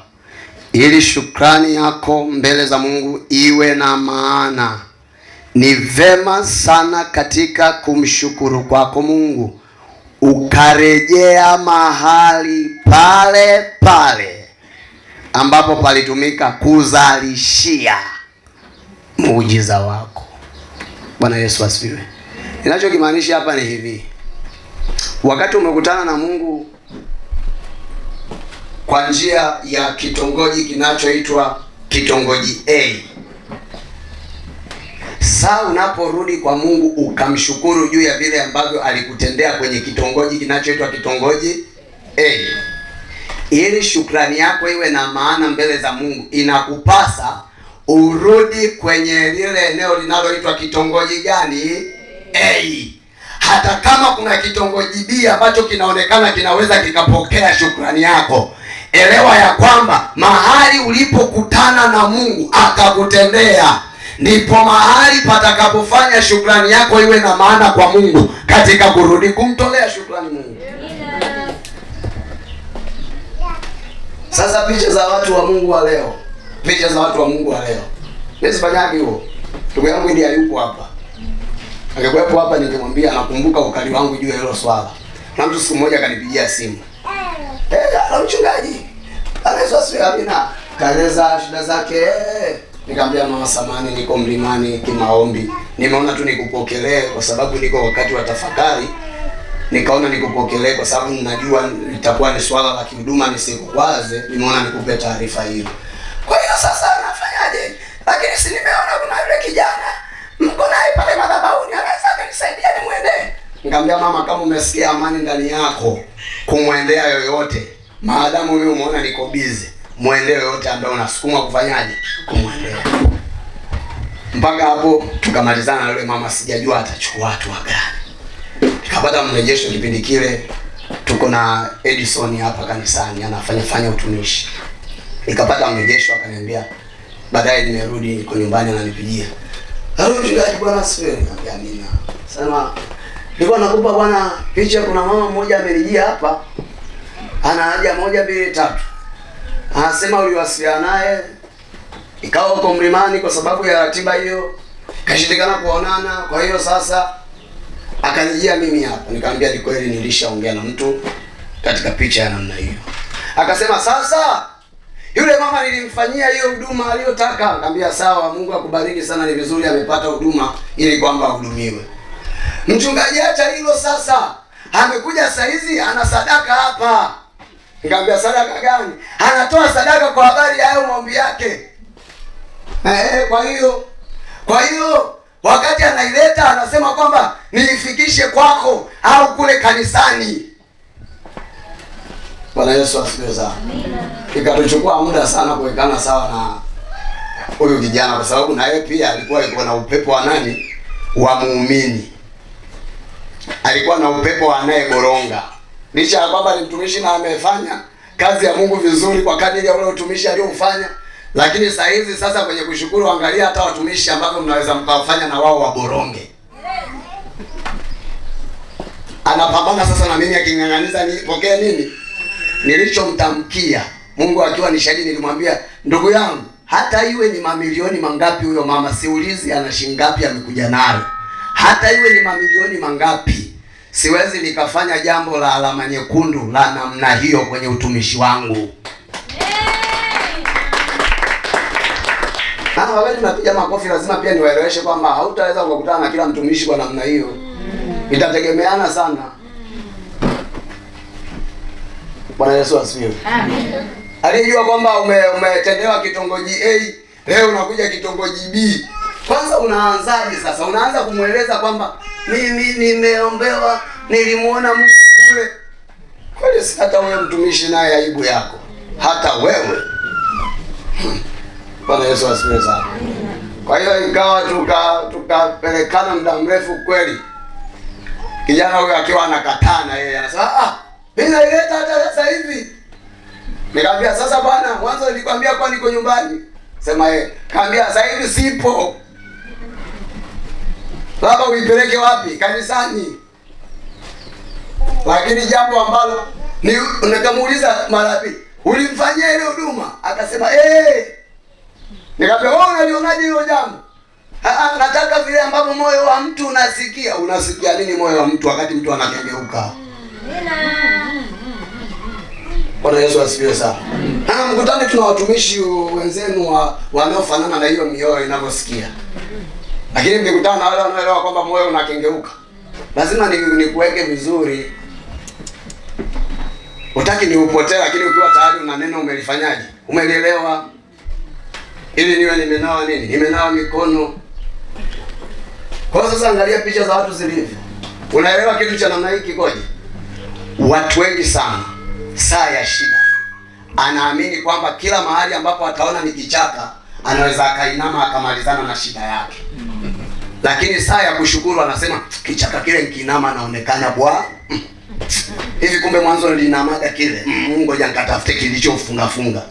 ili shukrani yako mbele za Mungu iwe na maana, ni vema sana katika kumshukuru kwako Mungu ukarejea mahali pale pale ambapo palitumika kuzalishia muujiza wako. Bwana Yesu asifiwe. Ninachokimaanisha hapa ni hivi: wakati umekutana na Mungu kwa njia ya kitongoji kinachoitwa kitongoji A, saa unaporudi kwa Mungu ukamshukuru juu ya vile ambavyo alikutendea kwenye kitongoji kinachoitwa kitongoji A, ili shukrani yako iwe na maana mbele za Mungu, inakupasa urudi kwenye lile eneo linaloitwa kitongoji gani? A. Hata kama kuna kitongoji B ambacho kinaonekana kinaweza kikapokea shukrani yako, elewa ya kwamba mahali ulipokutana na Mungu akakutendea, ndipo mahali patakapofanya shukrani yako iwe na maana kwa Mungu katika kurudi kumtolea shukrani Mungu. Sasa picha za watu wa Mungu wa leo, picha za watu wa Mungu wa leo, nisifanyagi huo. Ndugu yangu ndiye hayupo hapa. Angekuwepo hapa ningemwambia nakumbuka ukali wangu juu ya hilo swala. Na mtu siku moja akanipigia simu. Na mchungaji, anaitwa Amina, kaeleza shida zake. Nikamwambia mama, samani, niko mlimani kimaombi. Nimeona tu nikupokelee kwa sababu niko wakati wa tafakari. Nikaona nikupokelee kwa sababu ninajua litakuwa ni swala la kihuduma, nisikukwaze. Nimeona nikupe taarifa hiyo. Kwa hiyo sasa nafanyaje? Lakini si nimeona kuna yule kijana mko naye pale madhabahuni, anaweza kunisaidia nimwendee. Nikamwambia mama, kama umesikia amani ndani yako kumwendea yoyote, maadamu wewe umeona niko busy, mwendee yoyote ambaye unasukuma kufanyaje, kumwendea. Mpaka hapo tukamalizana na yule mama, sijajua atachukua watu gani. Nikapata mrejesho kipindi kile tuko na Edison hapa kanisani anafanya utumishi. Nikapata mrejesho, akaniambia baadaye nimerudi niko nyumbani, ananipigia. Halo mchungaji, bwana asifiwe. Nikamwambia amina. Sema nilikuwa nakupa bwana picha, kuna mama mmoja amenijia hapa. Ana haja 1 2 3. Anasema uliwasiliana naye ikawa huko mlimani kwa sababu ya ratiba hiyo, kashindikana kuonana, kwa hiyo sasa akanijia mimi hapa. Nikamwambia ni kweli nilishaongea na mtu katika picha ya namna hiyo. Akasema sasa yule mama nilimfanyia hiyo huduma aliyotaka. Nikamwambia sawa, Mungu akubariki sana, ni vizuri amepata huduma ili kwamba ahudumiwe. Mchungaji, acha hilo sasa. Amekuja saa hizi ana sadaka hapa. Nikamwambia sadaka gani? Anatoa sadaka kwa habari ya hayo maombi yake. Kwa hiyo wakati anaileta anasema kwamba niifikishe kwako au kule kanisani. Bwana Yesu asifiwe sana. Ikatuchukua muda sana kuwekana sawa na huyu kijana kwa sababu na yeye pia alikuwa na upepo wa nani? Wa muumini. Alikuwa na upepo wa anayeboronga. Licha ya kwamba ni mtumishi na amefanya kazi ya Mungu vizuri kwa kadiri ya ule utumishi aliofanya, lakini saa hizi sasa kwenye kushukuru, angalia hata watumishi ambao mnaweza mkawafanya na wao waboronge. Anapambana sasa na mimi aking'ang'aniza nipokee nini nilichomtamkia. Mungu akiwa ni shahidi, nilimwambia ndugu yangu, hata iwe ni mamilioni mangapi huyo mama, siulizi ana shilingi ngapi amekuja nayo, hata iwe ni mamilioni mangapi, siwezi nikafanya jambo la alama nyekundu la namna hiyo kwenye utumishi wangu. Na wakati tunapiga makofi lazima pia niwaeleweshe kwamba hautaweza kukutana na kila mtumishi kwa namna hiyo. Itategemeana sana. Bwana Yesu asifiwe. Amen. Alijua kwamba umetendewa kitongoji A, leo unakuja kitongoji B. Kwanza unaanzaje sasa? Unaanza kumweleza kwamba mimi nimeombewa, nilimuona Mungu kule. Kweli si hata wewe mtumishi naye aibu yako. Hata wewe. Bwana Yesu asifiwe sana. Kwa hiyo ikawa tukapelekana muda mrefu kweli. Kijana huyo akiwa anakataa na yeye anasema, mimi naileta hata sasa hivi. Nikamwambia sasa bwana, mwanzo nilikwambia kwa niko nyumbani. Sema yeye, kaambia sasa hivi sipo. Baba uipeleke wapi? Kanisani. Lakini jambo ambalo nikamuuliza mara pili, ulimfanyia ile huduma? Akasema nikamwambia wewe unalionaje hilo jambo? Nataka vile ambavyo moyo wa mtu unasikia. Unasikia nini moyo wa mtu wakati mtu anakengeuka? Bwana Yesu asifiwe sana. Mkutano tuna watumishi wenzenu wanaofanana na hiyo mioyo inavyosikia. Lakini mkikutana na wale wanaoelewa kwamba moyo unakengeuka, lazima nikuweke vizuri. Utaki ni upotee, lakini ukiwa tayari una neno umelifanyaje? Umelielewa? Ili niwe nimenawa nini? Nimenawa mikono. Kwa sasa angalia picha za watu zilivyo. Unaelewa kitu cha namna hii kikoje? Watu wengi sana saa ya shida anaamini kwamba kila mahali ambapo ataona ni kichaka anaweza akainama akamalizana na shida yake. Lakini saa ya kushukuru anasema kichaka kile nikinama naonekana bwa. Hivi kumbe mwanzo nilinamaga kile. Ngoja nikatafute kilichofunga funga.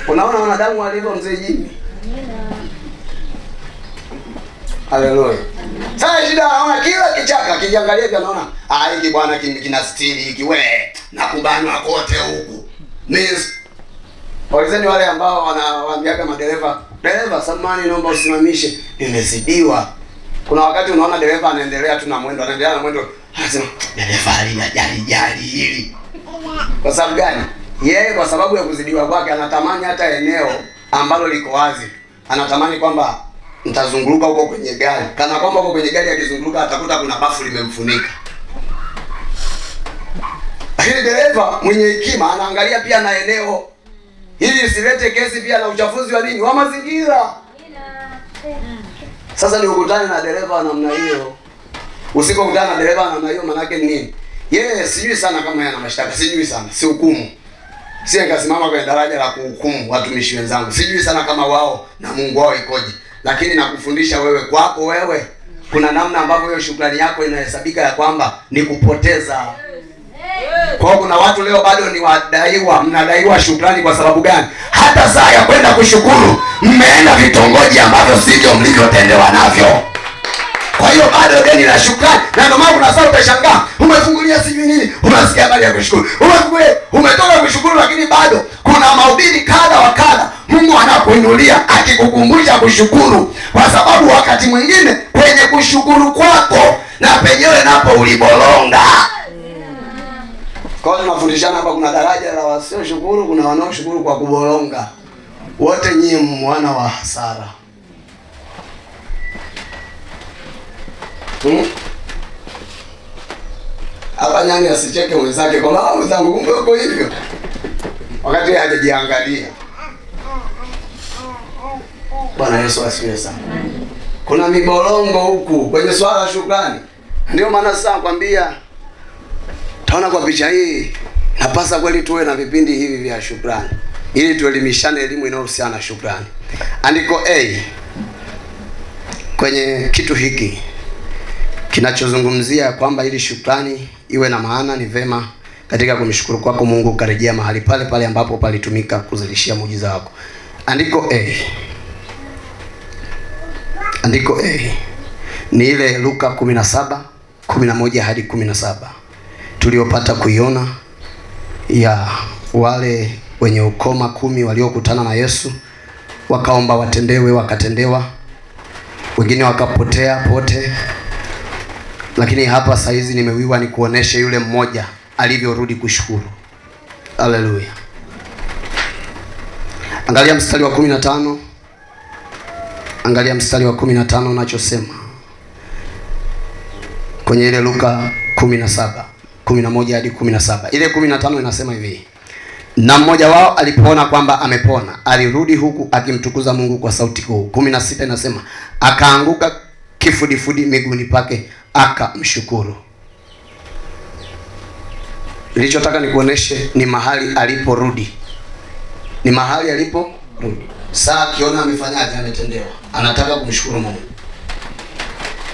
Unaona wanadamu walivyo mzee Jimmy. Haleluya. Sasa shida anaona kila kichaka kijiangalia hivi anaona hiki bwana kina stili hiki we na kubanwa kote huku. Miss Walizeni wale ambao wanawaambiaga madereva, dereva samani naomba usimamishe, nimezidiwa. Kuna wakati unaona dereva anaendelea tu na mwendo, anaendelea na mwendo, anasema dereva jali hili. Kwa sababu gani? Yeye kwa sababu ya kuzidiwa kwake anatamani hata eneo ambalo liko wazi. Anatamani kwamba nitazunguruka huko kwenye gari. Kana kwamba huko kwenye gari akizunguruka atakuta kuna bafu limemfunika. Lakini dereva mwenye hekima anaangalia pia na eneo ili isilete kesi pia na uchafuzi wa nini? Wa mazingira. Sasa ni ukutane na dereva namna hiyo. Usipokutana na dereva namna hiyo maana yake ni nini? Yeye sijui sana kama yana mashtaka, sijui sana, si hukumu. Si nikasimama kwenye daraja la kuhukumu watumishi wenzangu. Sijui sana kama wao na Mungu wao ikoje. Lakini nakufundisha wewe kwako wewe kuna namna ambavyo hiyo shukrani yako inahesabika ya kwamba ni kupoteza. Kwa kuna watu leo bado ni wadaiwa, mnadaiwa shukrani kwa sababu gani? Hata saa ya kwenda kushukuru mmeenda vitongoji ambavyo sivyo mlivyotendewa navyo. Kwa hiyo bado deni la shukrani. Na ndio maana kuna saa utashangaa, umefungulia sijui nini, unasikia habari ya kushukuru. Umetoka kushukuru lakini bado kuna mahubiri kadha wa kadha Mungu anakuinulia akikukumbusha kushukuru, kwa sababu wakati mwingine kwenye kushukuru kwako na penyewe napo ulibolonga. Kwa hiyo tunafundishana hapa, kuna daraja la wasioshukuru, kuna wanaoshukuru kwa kubolonga. Wote nyinyi wana wa hasara. Hapa nyani asicheke mwenzake kwa mwenzangu kumbe uko hivyo, wakati hajajiangalia. Bwana Yesu asifiwe sana. Kuna mibolongo huku kwenye swala la shukrani. Ndio maana sasa nakwambia, taona kwa picha hii napasa kweli tuwe na vipindi hivi vya shukrani ili tuelimishane elimu inayohusiana na shukrani. Andiko A kwenye kitu hiki kinachozungumzia kwamba ili shukrani iwe na maana, ni vema katika kumshukuru kwako Mungu karejea mahali pale pale ambapo palitumika kuzalishia muujiza wako. Andiko A ni ile Luka 17:11 hadi 17 tuliopata kuiona, ya wale wenye ukoma 10 waliokutana na Yesu wakaomba watendewe, wakatendewa, wengine wakapotea pote. Lakini hapa saizi nimewiwa ni kuonesha yule mmoja alivyorudi kushukuru. Haleluya. Angalia mstari wa 15. Angalia mstari wa 15 unachosema kwenye ile Luka 17:11 hadi 17. Ile 15 inasema hivi: na mmoja wao alipoona kwamba amepona, alirudi huku akimtukuza Mungu kwa sauti kuu. 16 inasema akaanguka kifudifudi miguuni pake, akamshukuru. Nilichotaka nikuoneshe ni mahali aliporudi, ni mahali aliporudi. Saa akiona amefanyaje, ametendewa, anataka kumshukuru Mungu.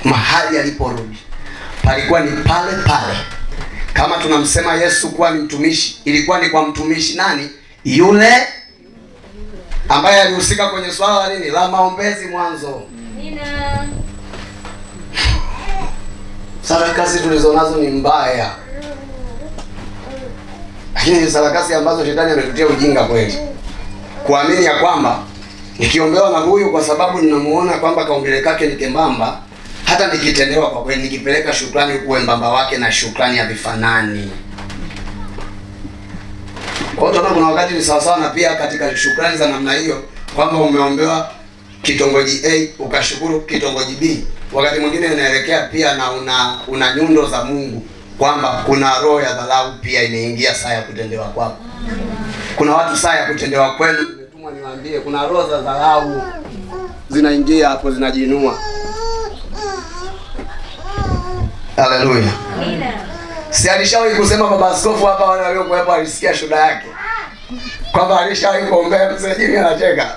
Mahali aliporudi palikuwa ni pale pale. Kama tunamsema Yesu kuwa ni mtumishi, ilikuwa ni kwa mtumishi nani? Yule ambaye alihusika kwenye swala la nini? La maombezi mwanzo. Sarakasi tulizonazo ni mbaya, lakini ni sarakasi ambazo shetani ametutia ujinga kweli, kuamini ya kwamba nikiombewa na huyu kwa sababu ninamuona kwamba kaumbile kake ni kembamba, hata nikitendewa kwa kweli, nikipeleka shukrani huko wembamba wake na shukrani ya vifanani. Kwa hiyo kuna wakati ni sawasawa na pia katika shukrani za namna hiyo, kwamba umeombewa kitongoji A ukashukuru kitongoji B, wakati mwingine inaelekea pia na una nyundo za Mungu, kwamba kuna roho ya dharau pia imeingia saa ya kutendewa kwako. Kuna watu saa ya kutendewa kwenu, nimetumwa niwaambie, kuna roho za dharau zinaingia hapo, zinajinua. Haleluya. Amina. Si alishawahi kusema baba askofu hapa, wale waliokuwepo alisikia shuhuda yake kwamba alishawahi kuombea mzee Jimmy, anacheka.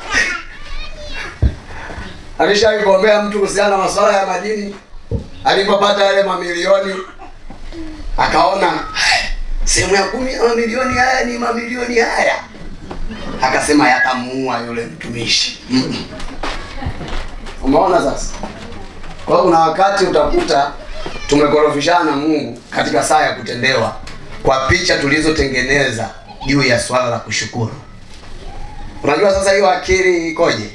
Alishawahi kuombea mtu kuhusiana na masuala ya madini, alipopata yale mamilioni akaona sehemu ya 10 ya mamilioni haya ni mamilioni haya, akasema yatamuua yule mtumishi. Umeona sasa? Kwa hiyo kuna wakati utakuta tumekorofishana na Mungu katika saa ya kutendewa kwa picha tulizotengeneza juu ya swala la kushukuru. Unajua sasa hiyo akili ikoje?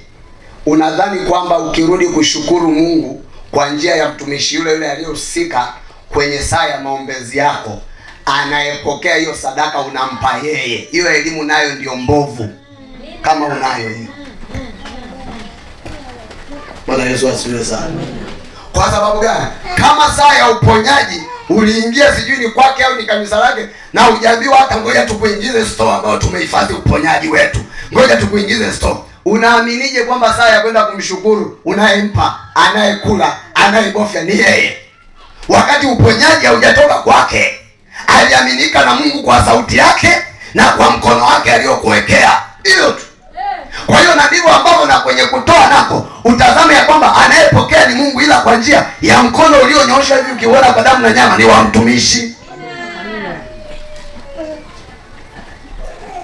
Unadhani kwamba ukirudi kushukuru Mungu kwa njia ya mtumishi yule yule aliyehusika kwenye saa ya maombezi yako, anayepokea hiyo sadaka unampa yeye. Hiyo elimu nayo ndio mbovu kama unayo hiyo. Bwana Yesu asifiwe sana. Kwa sababu gani? Kama saa ya uponyaji uliingia sijui ni kwake au ni kanisa lake, na hujaambiwa hata ngoja tukuingize store ambao tumehifadhi uponyaji wetu, ngoja tukuingize store, unaaminije kwamba saa ya kwenda kumshukuru unayempa, anayekula, anayebofya ni yeye, wakati uponyaji haujatoka kwake? Aliaminika na Mungu kwa sauti yake na kwa mkono wake aliyokuwekea, hiyo tu. Kwa hiyo na ndivyo ambavyo na kwenye kutoa nako utazame ya kwamba anayepokea ni Mungu, ila kwa njia ya mkono ulionyooshwa hivi, ukiona kwa damu na nyama, ni wa mtumishi.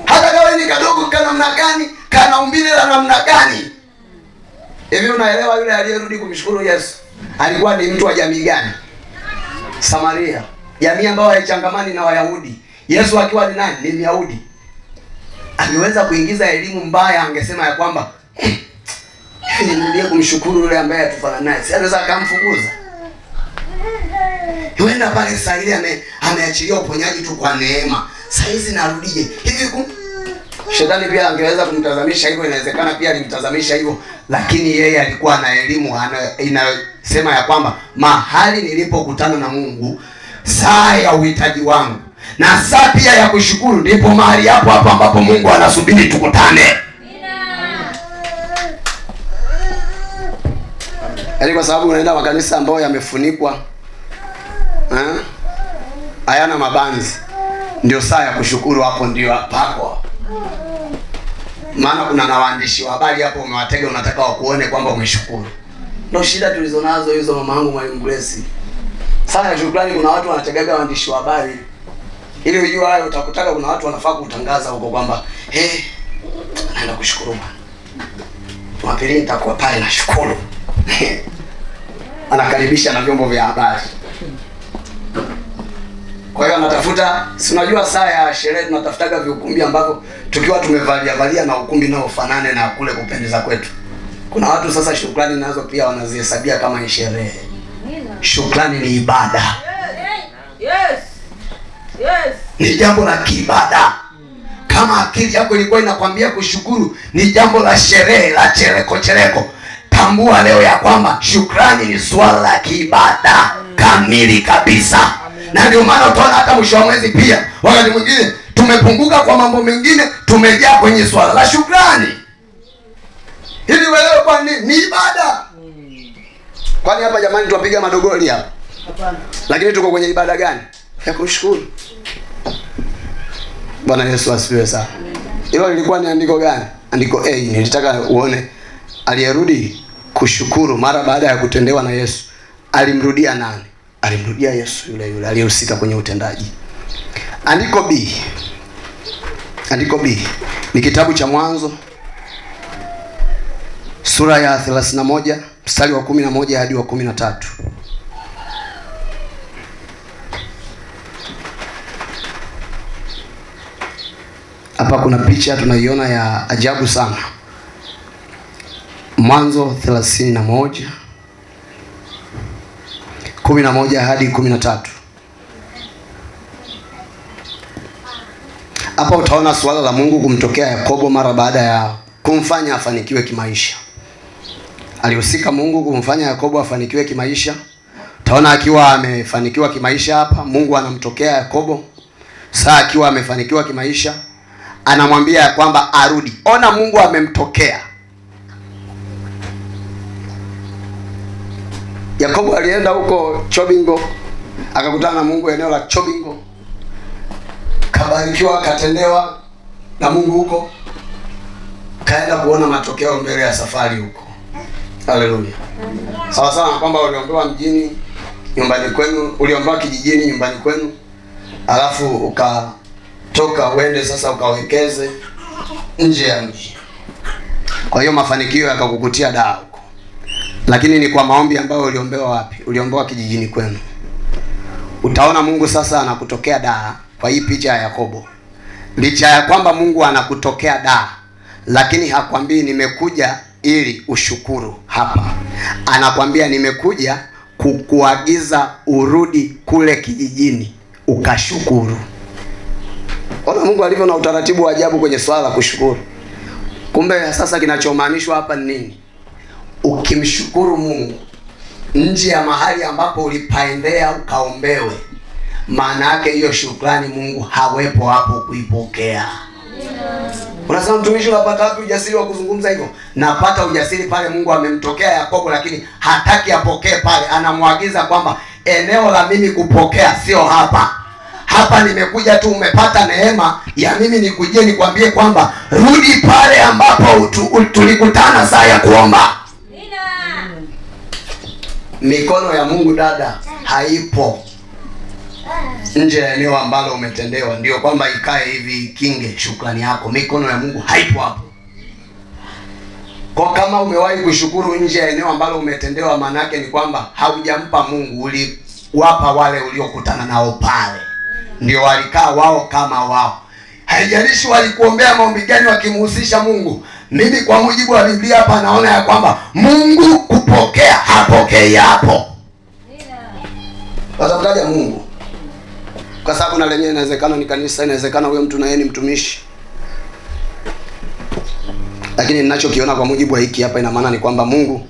Hata kama ni kadogo kana namna gani, kana umbile la namna gani. Hivi unaelewa yule aliyerudi kumshukuru Yesu alikuwa ni mtu wa jamii gani? Samaria, jamii ambayo haichangamani na Wayahudi. Yesu akiwa ni nani? Ni Myahudi. Angeweza kuingiza elimu mbaya, angesema ya kwamba nirudie kumshukuru yule ambaye atufana naye. Si anaweza akamfukuza. Yuenda pale saa ile ameachilia uponyaji tu kwa neema. Saa hizi narudije? Hivi Shetani pia angeweza kumtazamisha hivyo, inawezekana pia alimtazamisha hivyo, lakini yeye alikuwa na elimu inayosema ya kwamba mahali nilipokutana na Mungu, saa ya uhitaji wangu na saa pia ya kushukuru, ndipo mahali hapo hapo ambapo Mungu anasubiri tukutane. Yaani kwa sababu unaenda makanisa ambayo yamefunikwa, hayana mabanzi, ndio saa ya kushukuru hapo ndio pako. Maana kuna na waandishi wa habari hapo umewatega, unataka wakuone kwamba umeshukuru. Ndio shida tulizonazo hizo, mama yangu Mwalimu Grace. Saa ya shukrani kuna watu wanategaga waandishi wa habari. Ili ujue hayo, utakutaka kuna watu wanafaa kutangaza huko kwamba naenda kushukuru Bwana. Jumapili nitakuwa pale na shukuru. Anakaribisha na vyombo vya habari. Kwa hiyo anatafuta, si unajua saa ya sherehe tunatafutaga viukumbi ambavyo tukiwa tumevalia na ukumbi nao ufanane na kule kupendeza kwetu. Kuna watu sasa shukrani nazo pia wanazihesabia kama ni sherehe. Shukrani ni ibada. Yes. Yes. Ni jambo la kiibada. Kama akili yako ilikuwa inakwambia kushukuru ni jambo la sherehe, la chereko, tambua leo ya kwamba shukrani ni swala la kiibada kamili kabisa. Na ndio maana utaona hata mwisho wa mwezi pia wakati mwingine tumepunguka kwa mambo mengine, tumejaa kwenye swala la shukrani. Hivi wewe kwa nini? Ni ibada. Kwani hapa jamani tuwapiga madogoli hapa? Hapana. Lakini tuko kwenye ibada gani? Ya kushukuru. Bwana Yesu asifiwe sana. Hilo lilikuwa ni andiko gani? Andiko A. Nilitaka uone aliyerudi kushukuru mara baada ya kutendewa na Yesu. Alimrudia nani? Alimrudia Yesu yule aliyehusika kwenye utendaji. Andiko B. Andiko B ni kitabu cha Mwanzo sura ya 31 mstari wa 11 hadi wa 13. Hapa kuna picha tunaiona ya ajabu sana. Mwanzo 31 11 hadi 13. Hapa utaona suala la Mungu kumtokea Yakobo mara baada ya kumfanya afanikiwe kimaisha. Alihusika Mungu kumfanya Yakobo afanikiwe kimaisha. Utaona akiwa amefanikiwa kimaisha hapa, Mungu anamtokea Yakobo. Saa akiwa amefanikiwa kimaisha, anamwambia ya kwamba arudi. Ona, Mungu amemtokea. Yakobo alienda huko Chobingo, akakutana na Mungu eneo la Chobingo. Kabarikiwa, katendewa na Mungu huko. Kaenda kuona matokeo mbele ya safari huko. Haleluya. Sawa sawa na kwamba uliombewa mjini nyumbani kwenu, uliombewa kijijini nyumbani kwenu, alafu ukatoka uende sasa ukawekeze nje ya mji. Kwa hiyo mafanikio yakakukutia daa huko. Lakini ni kwa maombi ambayo uliombewa wapi? Uliombewa kijijini kwenu. Utaona Mungu sasa anakutokea daa kwa hii picha ya Yakobo. Licha ya kwamba Mungu anakutokea daa, lakini hakwambii nimekuja ili ushukuru hapa. Anakwambia nimekuja kukuagiza urudi kule kijijini ukashukuru. Ona Mungu alivyo na utaratibu wa ajabu kwenye swala la kushukuru. Kumbe sasa kinachomaanishwa hapa ni nini? Ukimshukuru Mungu nje ya mahali ambapo ulipaendea ukaombewe, maana yake hiyo shukrani Mungu hawepo hapo kuipokea. Unasema mtumishi, unapata wapi ujasiri wa kuzungumza hivyo? Napata ujasiri pale Mungu amemtokea Yakobo, lakini hataki apokee pale. Anamwagiza kwamba eneo la mimi kupokea sio hapa. Hapa nimekuja tu, umepata neema ya mimi nikujie nikwambie kwamba rudi pale ambapo tulikutana saa ya kuomba. Mikono ya Mungu dada haipo nje ya eneo ambalo umetendewa, ndio kwamba ikae hivi kinge shukrani yako. Mikono ya Mungu haipo hapo. Kwa kama umewahi kushukuru nje ya eneo ambalo umetendewa, maana yake ni kwamba haujampa Mungu, uliwapa wale uliokutana nao pale, ndio walikaa wao kama wao. Haijalishi walikuombea maombi gani wakimhusisha Mungu. Mimi kwa mujibu wa Biblia hapa naona ya kwamba Mungu kupokea hapokei hapo. Watamtaja Mungu kwa sababu na lenyewe inawezekana ni kanisa, inawezekana huyo mtu na yeye ni mtumishi. Lakini ninachokiona kwa mujibu wa hiki hapa, ina maana ni kwamba Mungu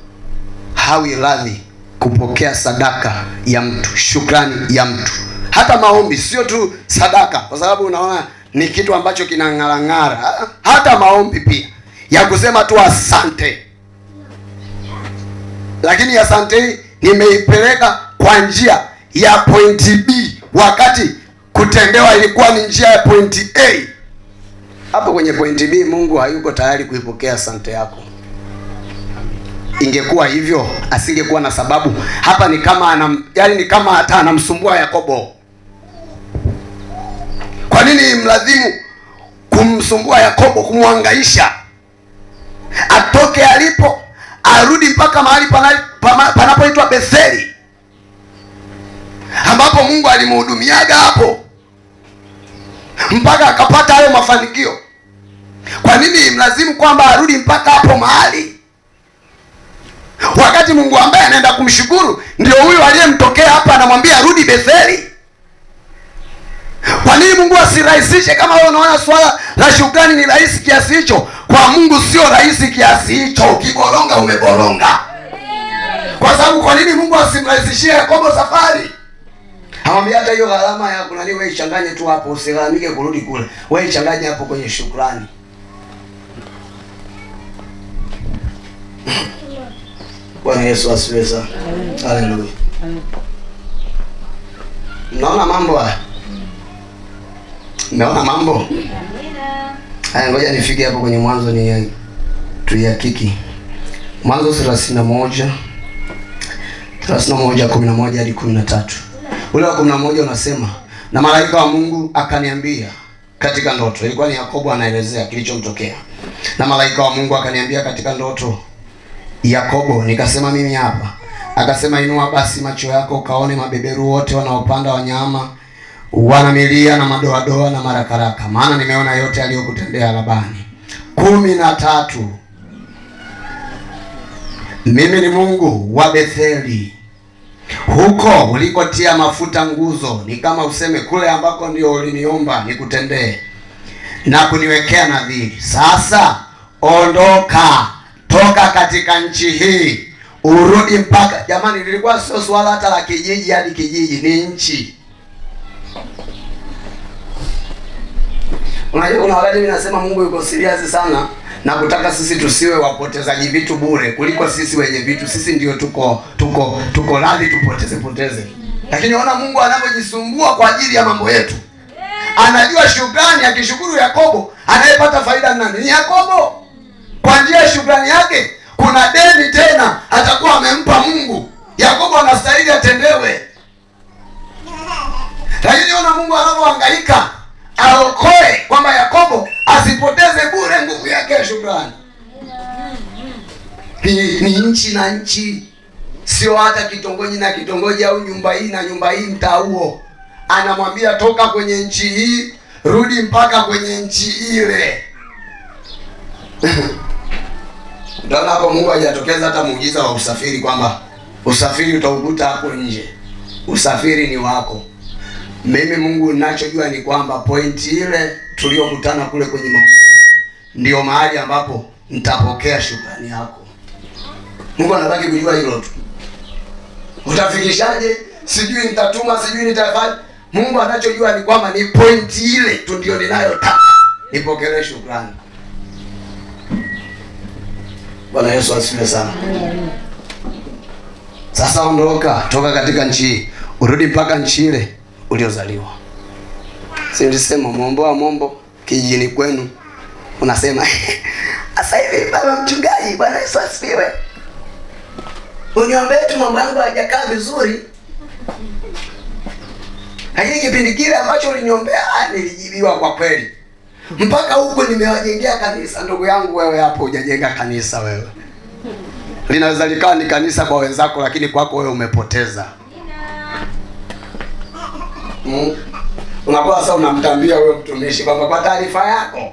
hawi radhi kupokea sadaka ya mtu, shukrani ya mtu. Hata maombi, sio tu sadaka, kwa sababu unaona ni kitu ambacho kinang'arang'ara. Hata maombi pia ya kusema tu asante. Lakini asante hii nimeipeleka kwa njia ya pointi B, wakati kutendewa ilikuwa ni njia ya pointi A. Hapo kwenye pointi B Mungu hayuko tayari kuipokea asante yako. Ingekuwa hivyo asingekuwa na sababu. Hapa ni kama ni kama hata anamsumbua Yakobo. Kwa nini mlazimu kumsumbua Yakobo, kumhangaisha? Atoke alipo, arudi mpaka mahali panapoitwa Betheli, ambapo Mungu alimhudumiaga hapo mpaka akapata hayo mafanikio. Kwa nini mlazimu kwamba arudi mpaka hapo mahali, wakati Mungu ambaye anaenda kumshukuru ndio huyo aliyemtokea hapa anamwambia rudi Betheli? Kwa nini Mungu asirahisishe? Kama wewe unaona swala la shukrani ni rahisi kiasi hicho, kwa Mungu sio rahisi kiasi hicho. Ukiboronga umeboronga. Kwa sababu kwa nini Mungu asimrahisishie Yakobo safari? Hamwambia hata hiyo gharama ya kunani wewe ichanganye tu hapo, usilalamike kurudi kule. Wewe ichanganye hapo kwenye shukrani. Bwana Yesu asifiwe sana. Haleluya. Naona mambo haya. Naona mambo. Haya, ngoja nifike hapo kwenye Mwanzo ni tuyakiki. Mwanzo 31:11 hadi 13. Ule wa 11 unasema, na malaika wa Mungu akaniambia katika ndoto. Ilikuwa ni Yakobo anaelezea kilichomtokea. Na malaika wa Mungu akaniambia katika ndoto, Yakobo. Nikasema mimi hapa. Akasema, inua basi macho yako ukaone mabeberu wote wanaopanda wanyama, wana milia na madoadoa na marakaraka, maana nimeona yote aliyokutendea Labani. 13. Mimi ni Mungu wa Betheli, huko ulikotia mafuta nguzo, ni kama useme kule ambako ndio uliniomba nikutendee na kuniwekea nadhiri. Sasa ondoka, toka katika nchi hii urudi mpaka. Jamani, lilikuwa sio swala hata la kijiji hadi kijiji, ni nchi. Unajua, kuna wakati mimi nasema Mungu yuko serious sana na kutaka sisi tusiwe wapotezaji vitu bure kuliko sisi wenye vitu. Sisi ndio tuko radhi tupoteze. Lakini ona Mungu anavyojisumbua kwa ajili ya mambo yetu. Anajua shukrani, akishukuru Yakobo, anayepata faida nani? Ni Yakobo. Kwa njia ya shukrani yake kuna deni tena atakuwa amempa Mungu. Yakobo anastahili atendewe. Lakini ona Mungu anavyohangaika aokoe kwamba Yakobo asipoteze bure nguvu yake ya shukrani. Ni nchi na nchi, sio hata kitongoji na kitongoji au nyumba hii na nyumba hii, mtaa huo. Anamwambia toka kwenye nchi hii rudi mpaka kwenye nchi ile. Ndio hapo Mungu hajatokeza hata muujiza wa usafiri kwamba usafiri utaukuta hapo nje. Usafiri ni wako. Mimi Mungu ninachojua ni kwamba pointi ile tuliyokutana kule kwenye maombi ndio mahali ambapo nitapokea shukrani yako. Mungu anataka kujua hilo tu. Utafikishaje? Sijui nitatuma, sijui nitafanya. Mungu anachojua ni kwamba ni pointi ile tu ndio ninayotaka nipokee shukrani. Bwana Yesu asifiwe sana. Sasa ondoka, toka katika nchi, urudi mpaka nchi ile uliozaliwa. Si nilisema muomboa mombo kijijini kwenu. Unasema sasa hivi baba mchungaji, Bwana Yesu asifiwe, uniombee tu mambo yangu hayajakaa vizuri. Lakini kipindi kile ambacho uliniombea nilijibiwa kwa kweli. Mpaka huko nimewajengea kanisa. Ndugu yangu, wewe hapo hujajenga kanisa. Wewe linaweza likawa ni kanisa kwa wenzako, lakini kwako wewe umepoteza. Unakuwa sasa unamtambia wewe mtumishi kwamba kwa taarifa yako.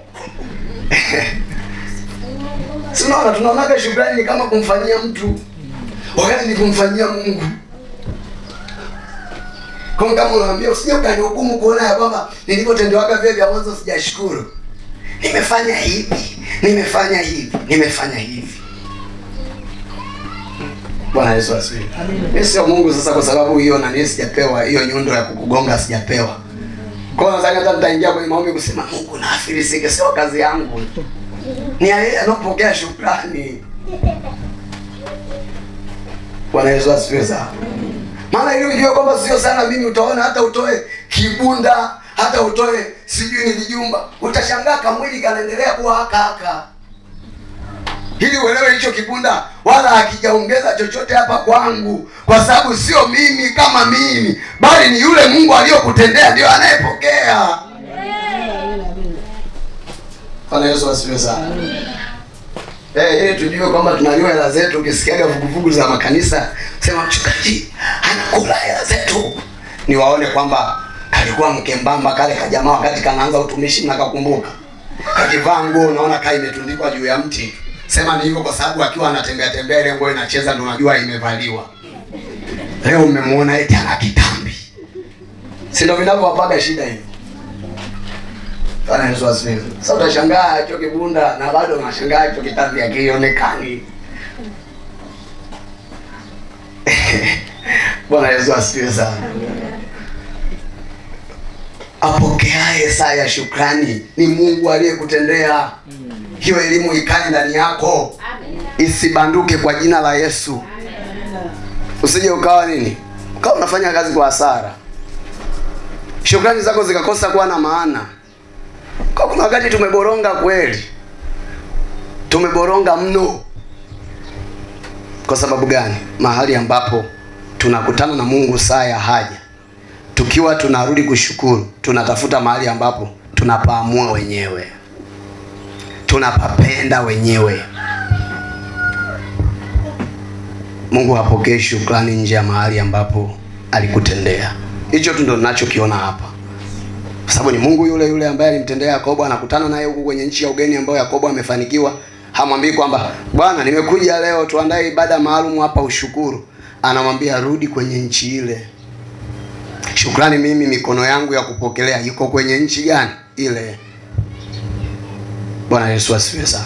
Tunaona tunaonaga shukrani ni kama kumfanyia mtu, wakati ni kumfanyia Mungu. Kama unaambia usije ukanihukumu kuona ya kwamba nilipotendewaga vile vya mwanzo sijashukuru. Nimefanya hivi. Bwana Yesu asifiwe. Mimi sio Mungu sasa kwa sababu hiyo na mimi sijapewa hiyo nyundo ya kukugonga, sijapewa. Kwa hiyo sasa hata nitaingia kwenye maombi kusema Mungu na afilisike, sio kazi yangu. Ni yeye anapokea shukrani. Bwana Yesu asifiwe sana. Maana ili ujue kwamba sio sana mimi, utaona hata utoe kibunda, hata utoe sijui ni vijumba, utashangaa kamwili kanaendelea kuwa haka. Ili uelewe hicho kibunda wala hakijaongeza chochote hapa kwangu, kwa sababu sio mimi kama mimi, bali ni yule Mungu aliyokutendea ndio anayepokea. Bwana Yesu asifiwe sana. Ili tujue kwamba tunaliwa hela zetu. Ukisikiaga vuguvugu za makanisa sema mchungaji anakula hela zetu, ni waone kwamba alikuwa mkembamba kale kajamaa wakati kanaanza utumishi, na kakumbuka kakivaa nguo unaona kai imetundikwa juu ya mti. Sema ni hivyo kwa sababu akiwa anatembea ile nguo inacheza ndio unajua imevaliwa. Leo umemuona eti ana kitambi. Si ndio vinavyowapaga shida hivi? Bwana Yesu asifiwe. Sasa utashangaa hicho kibunda na bado unashangaa hicho kitambi hakionekani. Bwana Yesu asifiwe sana. Apokeaye saa ya shukrani ni Mungu aliyekutendea. Hiyo elimu ikae ndani yako. Isibanduke kwa jina la Yesu. Usije ukawa nini? Ukawa unafanya kazi kwa hasara. Shukrani zako zikakosa kuwa na maana. Kwa kuna wakati tumeboronga kweli. Tumeboronga mno. Kwa sababu gani? Mahali ambapo tunakutana na Mungu saa ya haja, tukiwa tunarudi kushukuru, tunatafuta mahali ambapo tunapaamua wenyewe, tunapapenda wenyewe. Mungu hapokee shukrani nje ya mahali ambapo alikutendea. Hicho tu ndio ninachokiona hapa, kwa sababu ni Mungu yule yule ambaye alimtendea Yakobo, anakutana naye huko kwenye nchi ya ugeni ambayo Yakobo amefanikiwa. Hamwambii kwamba Bwana, nimekuja leo tuandae ibada maalum hapa ushukuru. Anamwambia rudi kwenye nchi ile. Shukrani, mimi mikono yangu ya kupokelea iko kwenye nchi gani? Ile. Bwana Yesu asifiwe sana.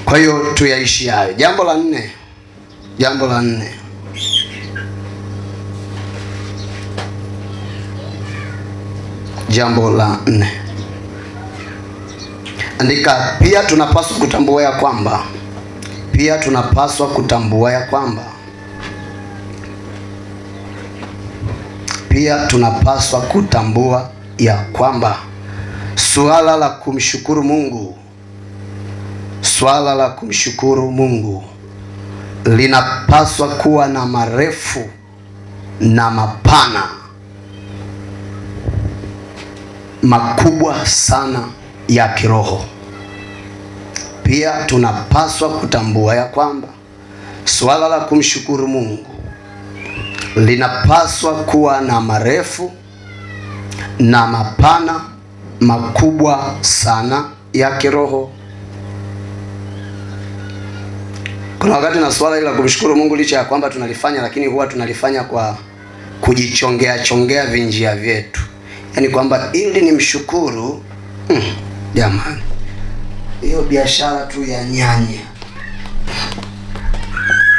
Kwa hiyo tuyaishi hayo. Jambo la nne. Andika, pia tunapaswa kutambua ya kwamba swala la kumshukuru Mungu linapaswa kuwa na marefu na mapana makubwa sana ya kiroho. Pia tunapaswa kutambua ya kwamba swala la kumshukuru Mungu linapaswa kuwa na marefu na mapana makubwa sana ya kiroho. Kuna wakati na swala la kumshukuru Mungu, licha ya kwamba tunalifanya, lakini huwa tunalifanya kwa kujichongea vinjia vyetu. Yaani kwamba ili nimshukuru, jamani, hiyo biashara tu ya nyanya.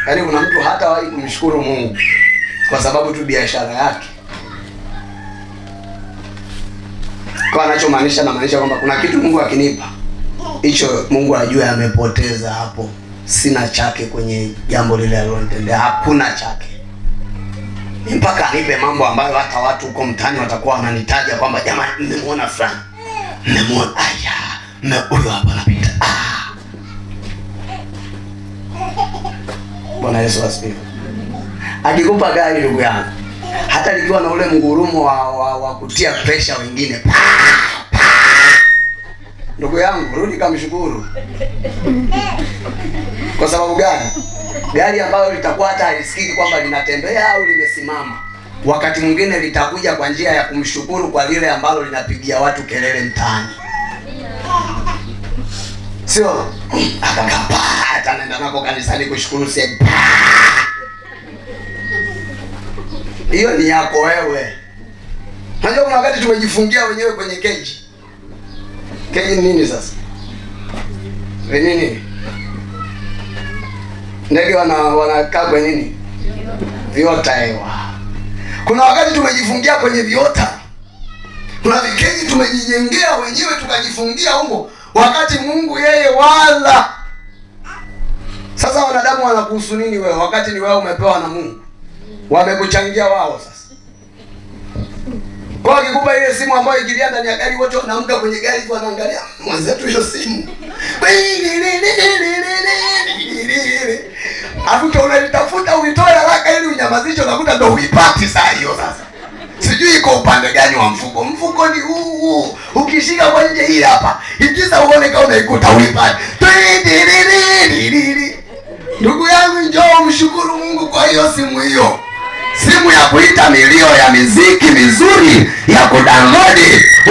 Yaani kuna mtu hatawahi kumshukuru Mungu kwa sababu tu biashara yake. Kwa anachomaanisha, namaanisha kwamba kuna kitu Mungu akinipa, hicho Mungu ajue amepoteza hapo. Sina chake kwenye jambo lile alilonitendea, hakuna chake. Mpaka anipe mambo ambayo hata watu huko mtaani watakuwa wananitaja kwamba jamani, mmemwona fulani, mmemwona, huyo hapa anapita. Bwana Yesu asifiwe. Akikupa gari, ndugu yangu, hata likiwa na ule mgurumo wa kutia pressure wengine, ndugu yangu, rudi kamshukuru. Kwa sababu gani? Gari ambayo litakuwa hata halisikiki kwamba linatembea au limesimama, wakati mwingine litakuja kwa njia ya kumshukuru kwa lile ambalo linapigia watu kelele mtaani. Sio akakapa hata nenda nako kanisani kushukuru sasa. Hiyo ni yako wewe. Unajua kuna wakati tumejifungia wenyewe kwenye keji. Keji nini sasa? Nini? Ndege wanakaa kwenye nini? Viota hewa. Kuna wakati tumejifungia kwenye viota. Kuna vikeji tumejijengea wenyewe tukajifungia huko, wakati Mungu yeye wala. Sasa wanadamu wanakuhusu nini wewe wakati ni wewe umepewa na Mungu? Wamekuchangia wao sasa. Kwa kikupa ile simu ambayo ikilia ndani ya gari, wote wanaamka kwenye gari tu wanaangalia mwenzetu hiyo simu. Afuta unalitafuta uitoe haraka ili unyamazishe, unakuta ndio uipati saa hiyo sasa. Sijui iko upande gani wa mfuko. Mfuko ni huu. Ukishika kwa nje hii hapa, ikiza uone kama unaikuta uipati. Ndugu yangu, njoo mshukuru Mungu kwa hiyo simu hiyo. Simu ya kuita milio ya miziki mizuri ya kudownload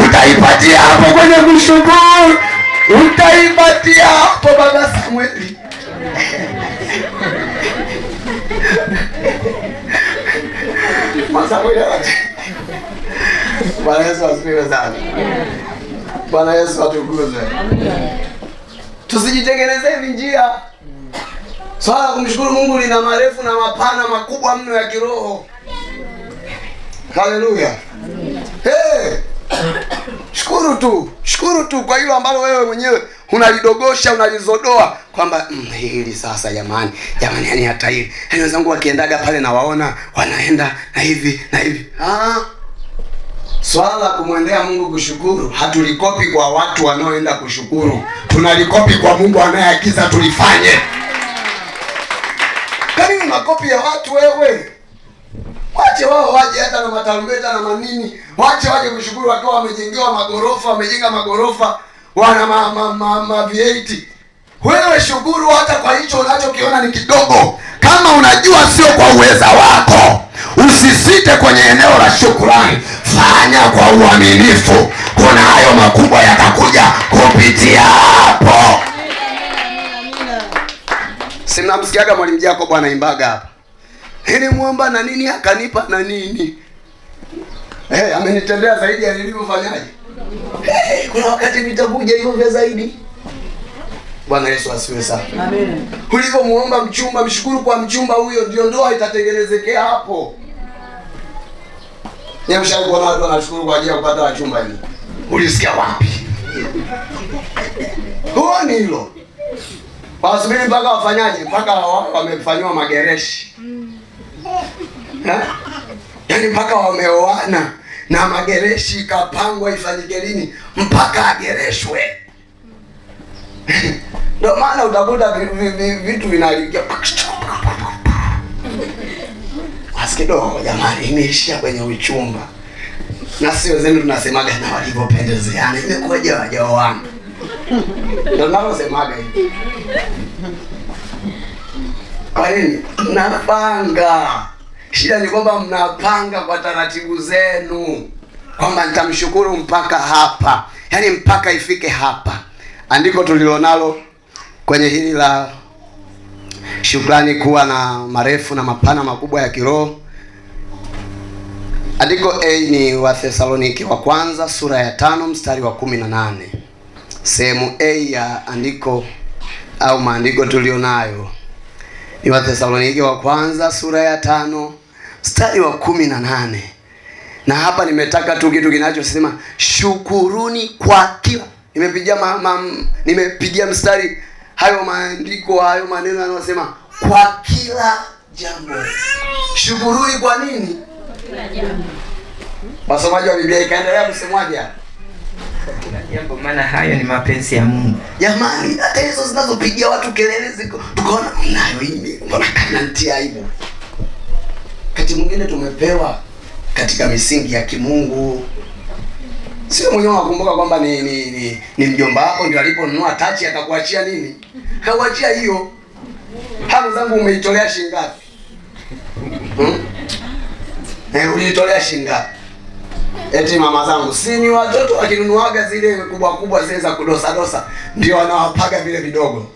utaipatia hapo kwenye kushukuru. Utaipatia hapo Baba Samueli. Masamueli. Bwana Yesu asifiwe sana. Bwana Yesu atukuzwe. Tusijitengenezee njia. Swala la kumshukuru Mungu lina marefu na mapana makubwa mno ya kiroho. Haleluya. Hey! Shukuru tu kwa hilo ambalo wewe mwenyewe unalidogosha, unalizodoa kwamba hili sasa jamani yani hata hili. Yaani wenzangu wakiendaga pale na waona wanaenda na hivi na hivi. Swala la kumwendea Mungu kushukuru hatulikopi kwa watu wanaoenda kushukuru. Tunalikopi kwa Mungu anayeagiza tulifanye. Kani makopi ya watu wewe? Wache wao waje hata na matarumbeta na manini. Wache waje kushukuru wakiwa wamejengewa magorofa, wamejenga magorofa, wana V8. Wewe shukuru hata kwa hicho unachokiona ni kidogo. Kama unajua sio kwa uweza wako, usisite kwenye eneo la shukrani. Fanya kwa uaminifu. Kuna hayo makubwa yatakuja kupitia hapo. Si mnamsikiaga Mwalimu Jacob anaimbaga hapa, nilimwomba na nini akanipa na nini. Amenitendea zaidi ya nilivyofanyaje. Kuna wakati vitakuja hivyo vya zaidi. Bwana Yesu asifiwe sana. Amen. Ulivyomuomba mchumba, mshukuru kwa mchumba huyo, ndio ndoa itatengenezekea hapo. Nimeshawahi kuona watu wanashukuru kwa ajili ya kupata wachumba hivi. Ulisikia wapi? Huoni hilo? Wasubiri mpaka wafanyaje? Mpaka wamefanywa magereshi. Yaani mpaka wameoana na magereshi kapangwa ifanyike lini mpaka agereshwe. Ndio maana utakuta vitu vinalikia. Kidogo jamani, imeishia kwenye uchumba. Na sio zenu tunasemaga na walivyopendezeana. Imekuja wajao wangu. Ndio nalosemaga hivi. Kwa nini? Mnapanga. Shida ni kwamba mnapanga kwa taratibu zenu. Kwamba nitamshukuru mpaka hapa. Yaani mpaka ifike hapa. Andiko tulilonalo kwenye hili la shukrani kuwa na marefu na mapana makubwa ya kiroho. Andiko A ni Wathesalonike wa kwanza sura ya 5 mstari wa 18. Sehemu A ya andiko au maandiko tulionayo ni Wathesalonike wa kwanza sura ya 5 mstari wa 18. Na hapa nimetaka tu kitu kinachosema shukuruni kwa kila. Nimepigia mstari hayo maandiko, hayo maneno yanayosema kwa kila jambo. Shukuruni kwa nini? Kila jambo. Wasomaji wa Biblia ikaendelea kusemwaje? Kila jambo, maana hayo ni mapenzi ya Mungu. Jamani, hata hizo zinazopigia watu kelele ziko. Tukaona mnayo hii. Mbona kanantia aibu? Kati mwingine tumepewa katika misingi ya kimungu. Sio mwenyewe wakumbuka kwamba ni mjomba wako ndio aliponunua tachi akakuachia nini? Akakuachia hiyo. Hapo zangu umeitolea shilingi ngapi? Uliitolea shilingi ngapi? Eti mama zangu, si ni watoto wakinunuaga zile kubwa kubwa zile za kudosa dosa ndio wanawapaga vile vidogo.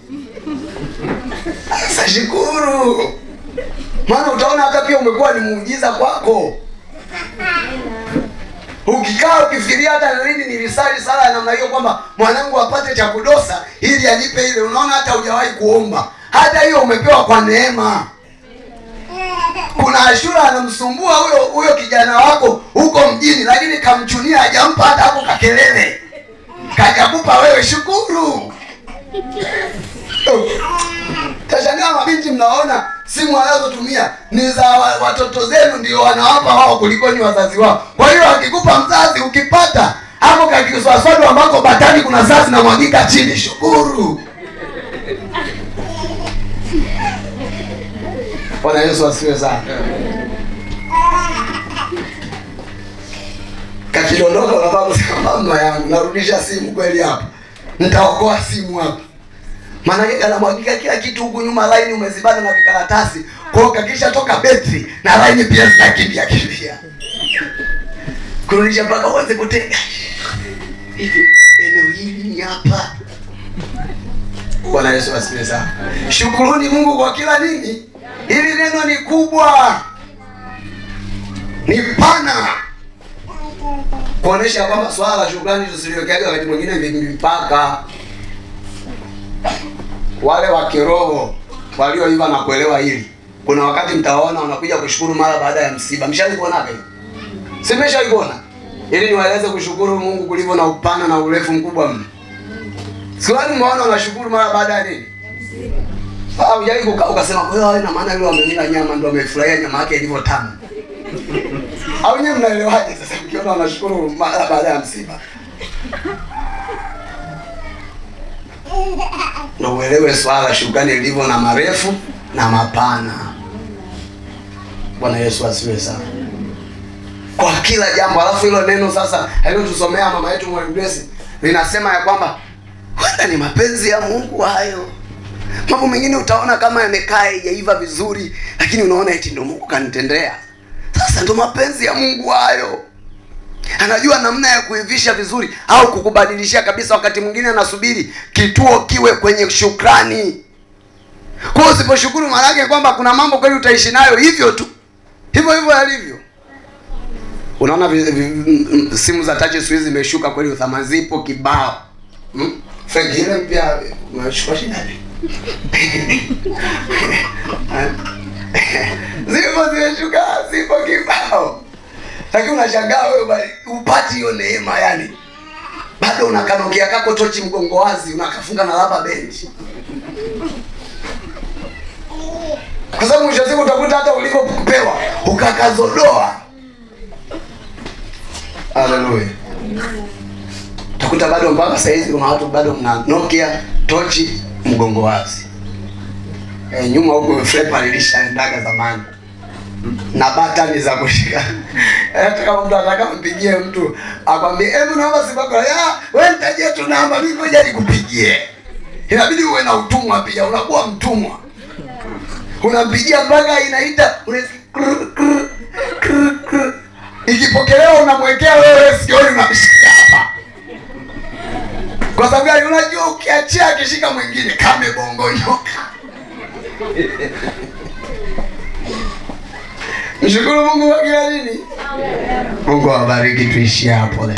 Sasa shukuru. Maana utaona hata pia umekuwa ni muujiza kwako. Ukikaa ukifikiria hata nini nilisali sala ya namna hiyo kwamba mwanangu apate cha kudosa ili anipe ile, unaona hata hujawahi kuomba. Hata hiyo umepewa kwa neema. Kuna Ashura anamsumbua huyo kijana wako huko mjini, lakini kamchunia hajampa hata hapo kakelele. Kajakupa wewe, shukuru. Tashangaa mabinti mnaona simu wanazotumia ni za watoto zenu ndio wanawapa wao kuliko ni wazazi wao. Kwa hiyo akikupa mzazi ukipata hapo kakiswaswadu ambako batani kuna sasi na mwagika chini, shukuru. Bwana Yesu asifiwe sana. Kakidondoka unafaa kusema mama yangu narudisha simu kweli hapa. Nitaokoa simu hapa. Maana yake anamwagika kila kitu huku nyuma, line umezibana na vikaratasi. Kwa hiyo kakisha toka betri na line pia zinakimbia. Kurudisha mpaka uanze kutega. Hivi eneo hili ni hapa. Bwana Yesu asifiwe sana. Shukuruni Mungu kwa kila nini? Hili neno ni kubwa. Ni pana. Kuonesha kwamba swala la shukrani tusiliwekea wakati mwingine mipaka. Wale wa kiroho walioiva na kuelewa hili, kuna wakati mtawaona wanakuja kushukuru mara baada ya msiba. Mshawahi kuona hapo? Simeshawahi kuona? Ili niwaeleze kushukuru Mungu kulivyo na upana na urefu mkubwa mno. Siwani mwana anashukuru mara baada ya nini? Au hujai ukasema kwa ina maana yule amemila nyama ndio amefurahia nyama yake ilivyo tamu. Au nyewe mnaelewaje sasa mkiona wanashukuru mara baada ya msiba? Na uelewe swala la shukrani lilivyo na marefu na mapana. Bwana Yesu asifiwe sana. Kwa kila jambo. Alafu hilo neno sasa alilotusomea mama yetu Mwalimu Grace linasema ya kwamba wala ni mapenzi ya Mungu hayo. Mambo mengine utaona kama yamekaa hajaiva vizuri, lakini unaona eti ndio Mungu kanitendea. Sasa ndio mapenzi ya Mungu hayo. Anajua namna ya kuivisha vizuri au kukubadilishia kabisa. Wakati mwingine anasubiri kituo kiwe kwenye shukrani. Kwa hiyo usiposhukuru maana yake kwamba kuna mambo kweli utaishi nayo hivyo tu. Hivyo hivyo yalivyo. Unaona simu za touch siku hizi zimeshuka kweli, uthamani zipo kibao. Frank ile pia unachukua shida gani? Zimeshuka, zipo kibao. Lakini unashangaa wewe upati hiyo neema yani. Bado unakanokia kako tochi mgongo wazi, unakafunga na rubber band. Kwa sababu mwisho siku utakuta hata ulikopewa ukakazodoa. Haleluya. Utakuta bado mpaka sasa hizi kuna watu bado mna Nokia tochi mgongo wazi. Nyuma huko flepa lilishaendaga zamani. Na batani za kushika. Hata kama mtu anataka mpigie mtu, akwambie, "Hebu naomba simu yako." "Ya, wewe nitajie tu namba, mimi ngoja nikupigie." Inabidi uwe na utumwa pia, unakuwa mtumwa. Unampigia mpaka inaita, ikipokelewa unamwekea wewe sikioni unamshika hapa. Kwa sababu gani? Unajua ukiachia akishika mwingine kame bongo nyoka. Mshukuru Mungu kwa kila nini? Mungu awabariki, tuishi hapo leo.